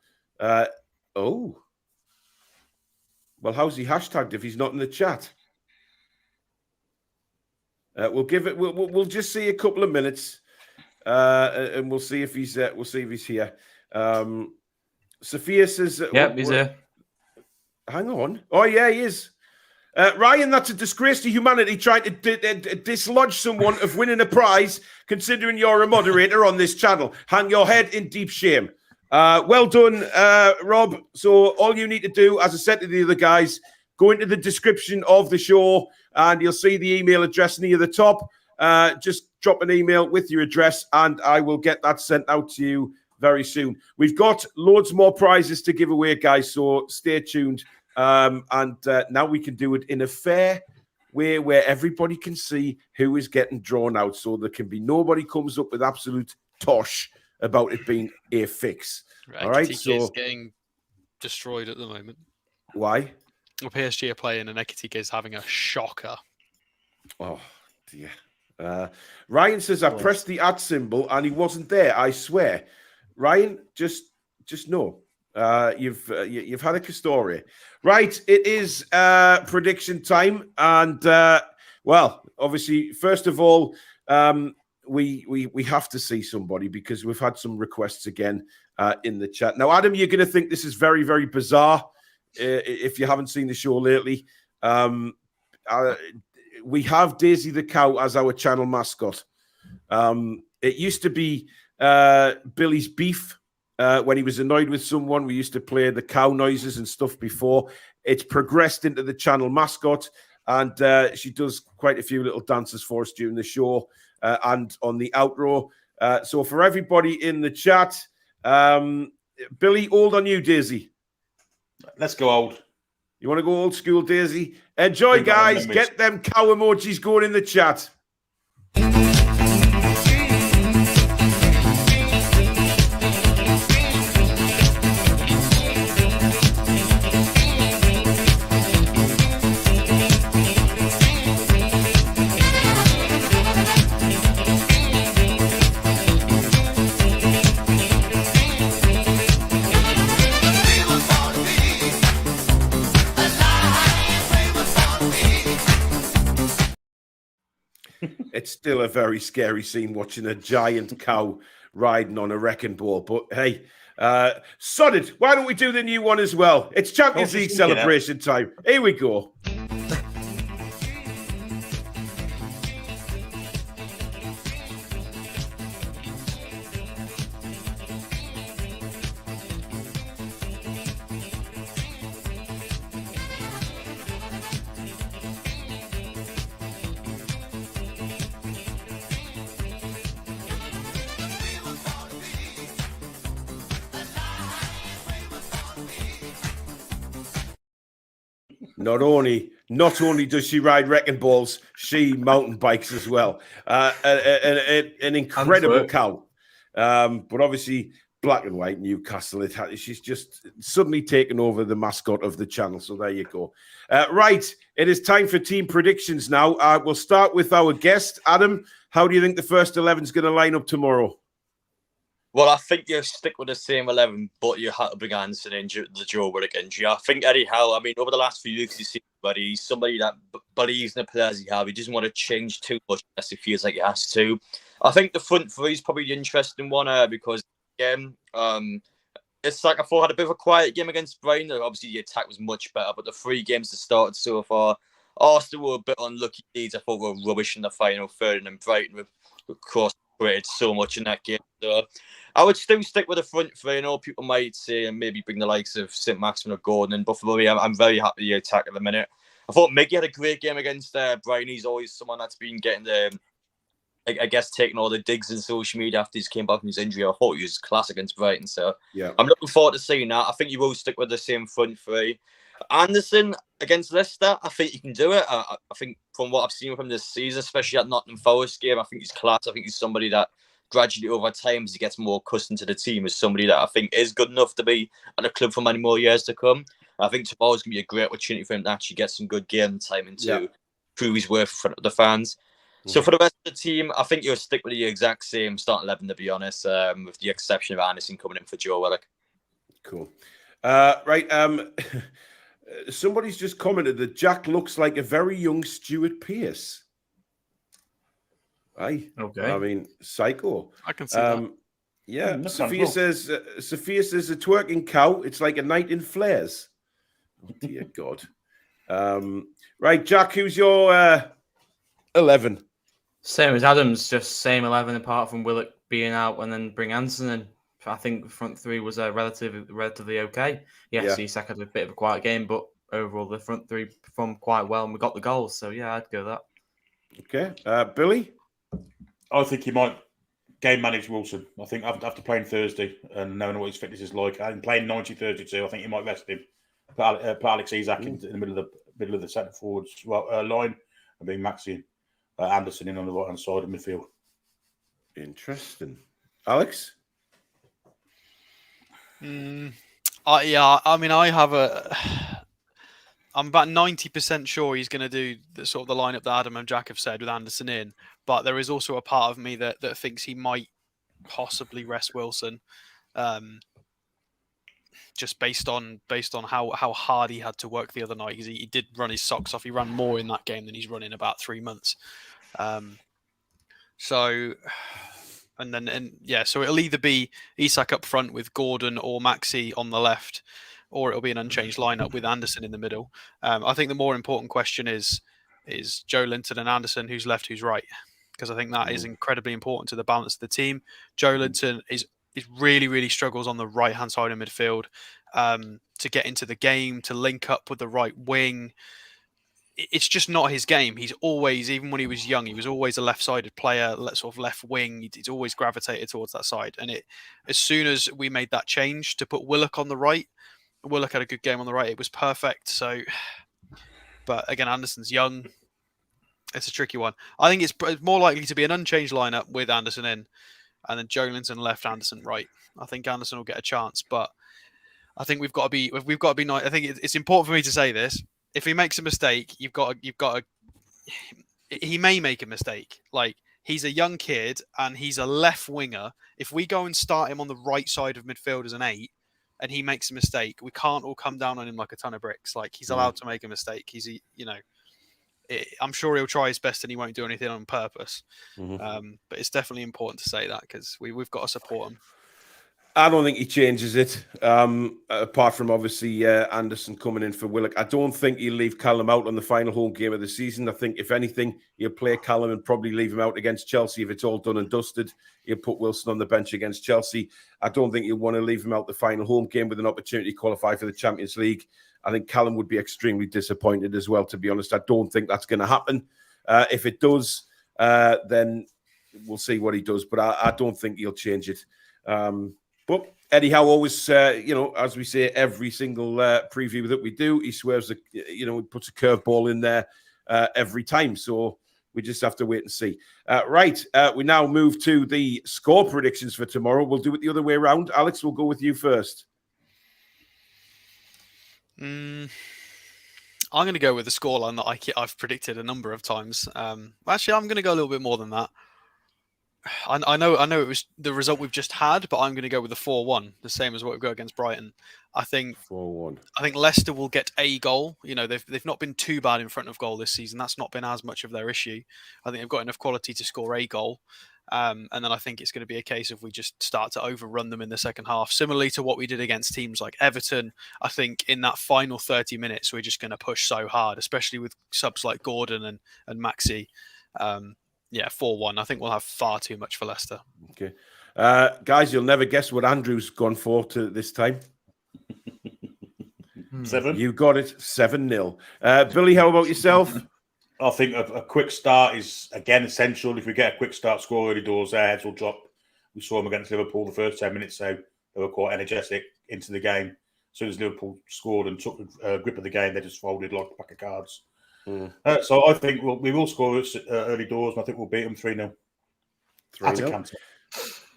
Oh. Well, how's he hashtagged if he's not in the chat? We'll give it. We'll just see a couple of minutes, and we'll see if he's. We'll see if he's here. Sophia says, "Yep, he's here." Hang on. Oh, yeah, he is. Ryan, that's a disgrace to humanity trying to dislodge someone of winning a prize, considering you're a moderator on this channel. Hang your head in deep shame. Well done, Rob. So all you need to do, as I said to the other guys, go into the description of the show and you'll see the email address near the top. Just drop an email with your address and I will get that sent out to you very soon. We've got loads more prizes to give away, guys, so stay tuned. Now we can do it in a fair way where everybody can see who is getting drawn out, so there can be nobody comes up with absolute tosh about it being a fix. Right, all right, Ekitike is so getting destroyed at the moment. Why? Well, PSG are playing and Ekitike is having a shocker. Oh dear. Ryan says I pressed the @ symbol and he wasn't there. I swear. Ryan, just know. You've had a Castoria. Right, it is prediction time. And, well, obviously, first of all, we have to see somebody because we've had some requests again in the chat. Now, Adam, you're going to think this is very, very bizarre if you haven't seen the show lately. We have Daisy the cow as our channel mascot. It used to be Billy's Beef. When he was annoyed with someone, we used to play the cow noises and stuff before. It's progressed into the channel mascot, and she does quite a few little dances for us during the show and on the outro. So for everybody in the chat, Billy, old on you, Daisy. Let's go old. You want to go old school, Daisy? Enjoy, guys. Get them cow emojis going in the chat. It's still a very scary scene watching a giant cow riding on a wrecking ball. But hey, sod it. Why don't we do the new one as well? It's Champions League celebration time. Here we go. Not only does she ride wrecking balls, she mountain bikes as well. An incredible cow. But obviously, black and white Newcastle. She's just suddenly taken over the mascot of the channel. So there you go. Right, it is time for team predictions now. We'll start with our guest, Adam. How do you think the first 11 is going to line up tomorrow? Well, I think you stick with the same 11, but you had to bring Anderson in the Joe Willock injury. I think Eddie Howe, I mean, over the last few weeks, you see he's somebody that believes in the players he has. He doesn't want to change too much unless he feels like he has to. I think the front three is probably the interesting one because, again, it's like I thought had a bit of a quiet game against Brighton. Obviously, the attack was much better, but the 3 games that started so far, Arsenal were a bit unlucky. I thought were rubbish in the final third, and then Brighton were created so much in that game. So I would still stick with the front three. I know people might say maybe bring the likes of St. Maximin or Gordon in, but for me, I'm very happy with the attack at the minute. I thought Miggy had a great game against Brighton. He's always someone that's been getting I guess, taking all the digs in social media after he came back from his injury. I thought he was class against Brighton. So yeah, I'm looking forward to seeing that. I think you will stick with the same front three. Anderson against Leicester, I think he can do it. I think from what I've seen from this season, especially at Nottingham Forest game, I think he's class. I think he's somebody that gradually over time, as he gets more accustomed to the team, is somebody that I think is good enough to be at the club for many more years to come. I think tomorrow's going to be a great opportunity for him to actually get some good game time and to prove his worth in front of the fans. So for the rest of the team, I think you'll stick with the exact same starting 11, to be honest, with the exception of Anderson coming in for Joe Willock. Cool. Right. Somebody's just commented that Jack looks like a very young Stuart Pearce. Aye. Okay. I mean, psycho. I can see that. Yeah. Sophia says a twerking cow. It's like a night in flares. Oh, dear God. Right, Jack, who's your 11? Same as Adams, just same 11 apart from Willock being out and then bring Anderson in. I think the front three was relatively okay. Yes, Yeah. Isak had a bit of a quiet game, but overall the front three performed quite well and we got the goals. So yeah, I'd go that. Okay. Billy? I think he might game manage Wilson. I think after playing Thursday and knowing what his fitness is like, and playing 90-32, I think he might rest him. Put Alex Isak in the middle of the centre forwards line, and bring Maxi Anderson in on the right hand side of midfield. Interesting. Alex? I'm about 90% sure he's going to do the sort of the lineup that Adam and Jack have said with Anderson in, but there is also a part of me that thinks he might possibly rest Wilson, just based on how hard he had to work the other night, because he did run his socks off. He ran more in that game than he's run in about 3 months. So it'll either be Isak up front with Gordon or Maxi on the left, or it'll be an unchanged lineup with Anderson in the middle. I think the more important question is Joe Linton and Anderson, who's left, who's right, because I think that is incredibly important to the balance of the team. Joe Linton is really, really struggles on the right hand side of midfield to get into the game, to link up with the right wing. It's just not his game. He's always, even when he was young, he was always a left-sided player, sort of left wing. He's always gravitated towards that side. And as soon as we made that change to put Willock on the right, Willock had a good game on the right. It was perfect. So, but again, Anderson's young. It's a tricky one. I think it's more likely to be an unchanged lineup with Anderson in, and then Joe Linton left, Anderson right. I think Anderson will get a chance, but I think we've got to be nice. I think it's important for me to say this. If he makes a mistake, you've got to. He may make a mistake. Like, he's a young kid and he's a left winger. If we go and start him on the right side of midfield as an 8, and he makes a mistake, we can't all come down on him like a ton of bricks. Like, he's allowed to make a mistake. I'm sure he'll try his best and he won't do anything on purpose. But it's definitely important to say that, because we've got to support him. I don't think he changes it, apart from obviously Anderson coming in for Willock. I don't think he'll leave Callum out on the final home game of the season. I think, if anything, he'll play Callum and probably leave him out against Chelsea if it's all done and dusted. He'll put Wilson on the bench against Chelsea. I don't think he'll want to leave him out the final home game with an opportunity to qualify for the Champions League. I think Callum would be extremely disappointed as well, to be honest. I don't think that's going to happen. If it does, then we'll see what he does. But I don't think he'll change it. But Eddie Howe always, as we say, every single preview that we do, he swears, he puts a curveball in there every time. So we just have to wait and see. Right. We now move to the score predictions for tomorrow. We'll do it the other way around. Alex, we'll go with you first. I'm going to go with the scoreline that I've predicted a number of times. Actually, I'm going to go a little bit more than that. I know it was the result we've just had, but I'm going to go with the 4-1, the same as what we've got against Brighton. I think 4-1. I think Leicester will get a goal. They've not been too bad in front of goal this season. That's not been as much of their issue. I think they've got enough quality to score a goal. And then I think it's going to be a case of we just start to overrun them in the second half, similarly to what we did against teams like Everton. I think in that final 30 minutes, we're just going to push so hard, especially with subs like Gordon and Maxi. 4-1. I think we'll have far too much for Leicester. Okay. Guys, you'll never guess what Andrew's gone for to this time. 7. You got it. 7-0. Billy, how about yourself? I think a quick start is, again, essential. If we get a quick start, score early doors, their heads will drop. We saw them against Liverpool the first 10 minutes, so they were quite energetic into the game. As soon as Liverpool scored and took a grip of the game, they just folded like a pack of cards. So I think we will score early doors, and I think we'll beat them 3-0. 3-0.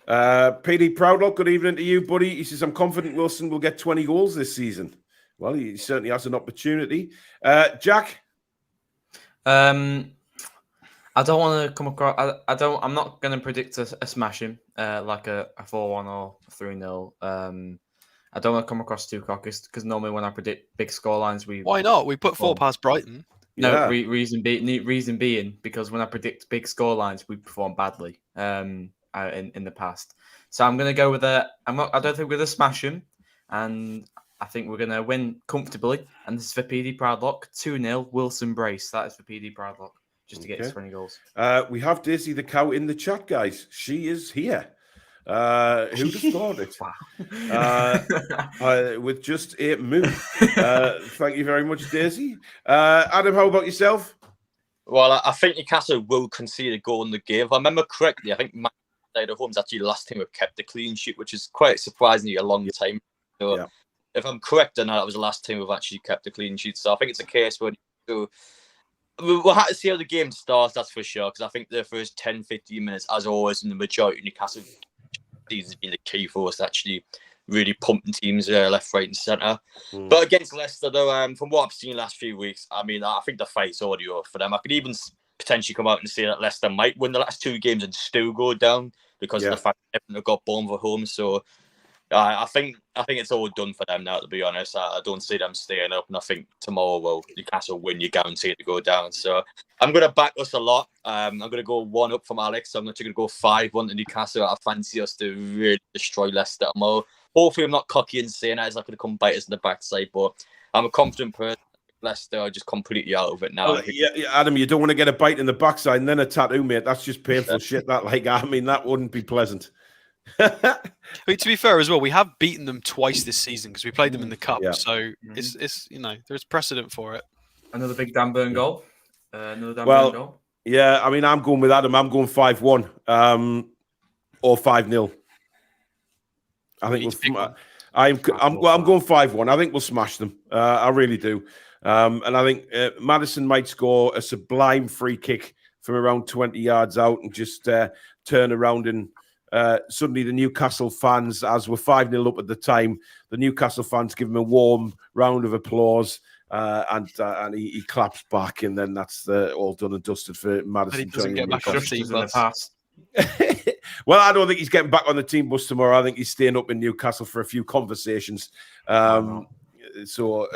PD Proudlock, good evening to you, buddy. He says, I'm confident Wilson will get 20 goals this season. Well, he certainly has an opportunity. Jack? I don't want to come across. I'm not going to predict a smashing like a 4-1 or 3-0. I don't want to come across too cocky, because normally when I predict big scorelines, why not? We put 4 past Brighton. No, reason being because when I predict big scorelines, we perform badly in the past. So I'm going to go with I don't think we're going to smash him, and I think we're going to win comfortably. And this is for PD Proudlock. 2-0, Wilson Brace. That is for PD Proudlock, just to get his 20 goals. We have Daisy the Cow in the chat, guys. She is here. Who'd have thought it? With just a move. Thank you very much, Daisy. Adam, how about yourself? Well, I think Newcastle will concede a goal in the game. If I remember correctly, I think Man United at home is actually the last team we've kept the clean sheet, which is quite surprisingly a long time. So if I'm correct on that was the last time we've actually kept a clean sheet. So I think it's a case where we'll have to see how the game starts, that's for sure, because I think the first 10-15 minutes, as always, in the majority of Newcastle has been the key for us actually really pumping teams left, right and centre. But against Leicester, though, from what I've seen the last few weeks, I mean, I think the fight's already over for them. I could even potentially come out and say that Leicester might win the last 2 games and still go down because of the fact that they've got Bournemouth at home. So I think it's all done for them now, to be honest. I don't see them staying up, and I think tomorrow Newcastle win, you're guaranteed to go down. So I'm going to back us a lot. I'm going to go 1 up from Alex. I'm actually going to go 5-1 to Newcastle. I fancy us to really destroy Leicester tomorrow. Hopefully I'm not cocky and saying that, as I could come bite us in the backside, but I'm a confident person. Leicester are just completely out of it now. Adam, you don't want to get a bite in the backside and then a tattoo, mate. That's just painful shit. That that wouldn't be pleasant. But to be fair as well, we have beaten them twice this season because we played them in the cup. So it's there's precedent for it. Another big Dan Burn goal. Burn goal. Yeah, I mean, I'm going with Adam. I'm going 5-1 or 5-0. I think I'm going 5-1. I think we'll smash them. I really do. And I think Maddison might score a sublime free kick from around 20 yards out and just turn around and suddenly the Newcastle fans, as we're 5-0 up at the time, the Newcastle fans give him a warm round of applause and he claps back, and then that's all done and dusted for Maddison. He doesn't get back on the team bus. Well, I don't think he's getting back on the team bus tomorrow. I think he's staying up in Newcastle for a few conversations. So,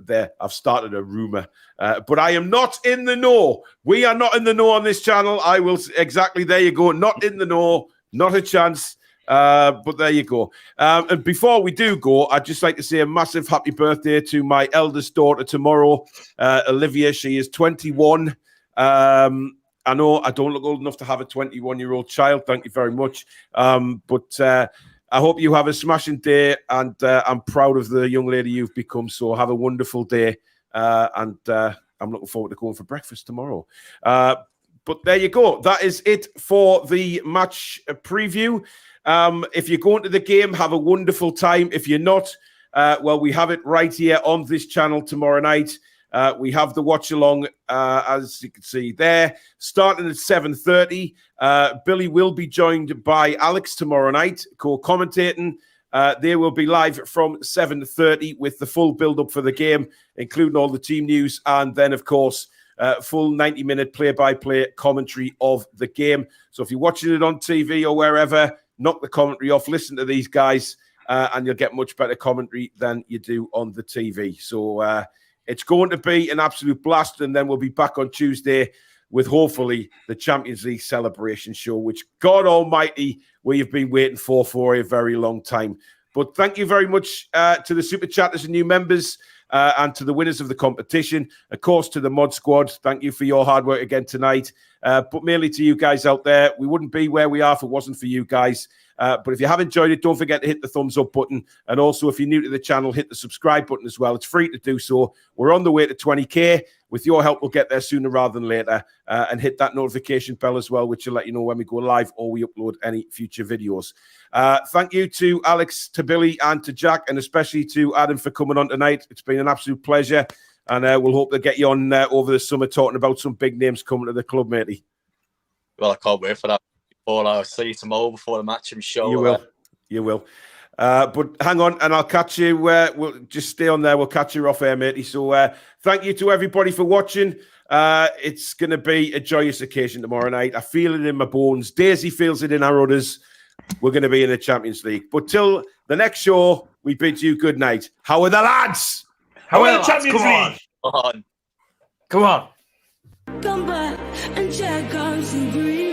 there I've started a rumor, but I am not in the know. We are not in the know on this channel. There you go. Not in the know. Not a chance. But there you go. And before we do go, I'd just like to say a massive happy birthday to my eldest daughter tomorrow, Olivia. She is 21. I know I don't look old enough to have a 21-year-old child. Thank you very much. But I hope you have a smashing day, and I'm proud of the young lady you've become. So have a wonderful day, and I'm looking forward to going for breakfast tomorrow. But there you go. That is it for the match preview. If you're going to the game, have a wonderful time. If you're not, well, we have it right here on this channel tomorrow night. We have the watch along, as you can see there, starting at 7:30. Billy will be joined by Alex tomorrow night, co-commentating. They will be live from 7:30 with the full build-up for the game, including all the team news, and then, of course, full 90-minute play-by-play commentary of the game. So if you're watching it on TV or wherever, knock the commentary off, listen to these guys, and you'll get much better commentary than you do on the TV. So it's going to be an absolute blast, and then we'll be back on Tuesday with hopefully the Champions League celebration show, which, God almighty, we have been waiting for a very long time. But thank you very much to the Super Chatters and new members, and to the winners of the competition. Of course, to the Mod Squad, thank you for your hard work again tonight. But mainly to you guys out there. We wouldn't be where we are if it wasn't for you guys. But if you have enjoyed it, don't forget to hit the thumbs up button. And also, if you're new to the channel, hit the subscribe button as well. It's free to do so. We're on the way to 20K. With your help, we'll get there sooner rather than later. And hit that notification bell as well, which will let you know when we go live or we upload any future videos. Thank you to Alex, to Billy, and to Jack, and especially to Adam for coming on tonight. It's been an absolute pleasure. And we'll hope to get you on over the summer talking about some big names coming to the club, matey. Well, I can't wait for that. I'll see you tomorrow before the match, I'm sure. You will. But hang on, and I'll catch you. We'll just stay on there. We'll catch you off air, matey. So thank you to everybody for watching. It's going to be a joyous occasion tomorrow night. I feel it in my bones. Daisy feels it in her udders. We're going to be in the Champions League. But till the next show, we bid you good night. How are the lads? How are the Champions League? Come on. Come on. Come back and check on some breeze.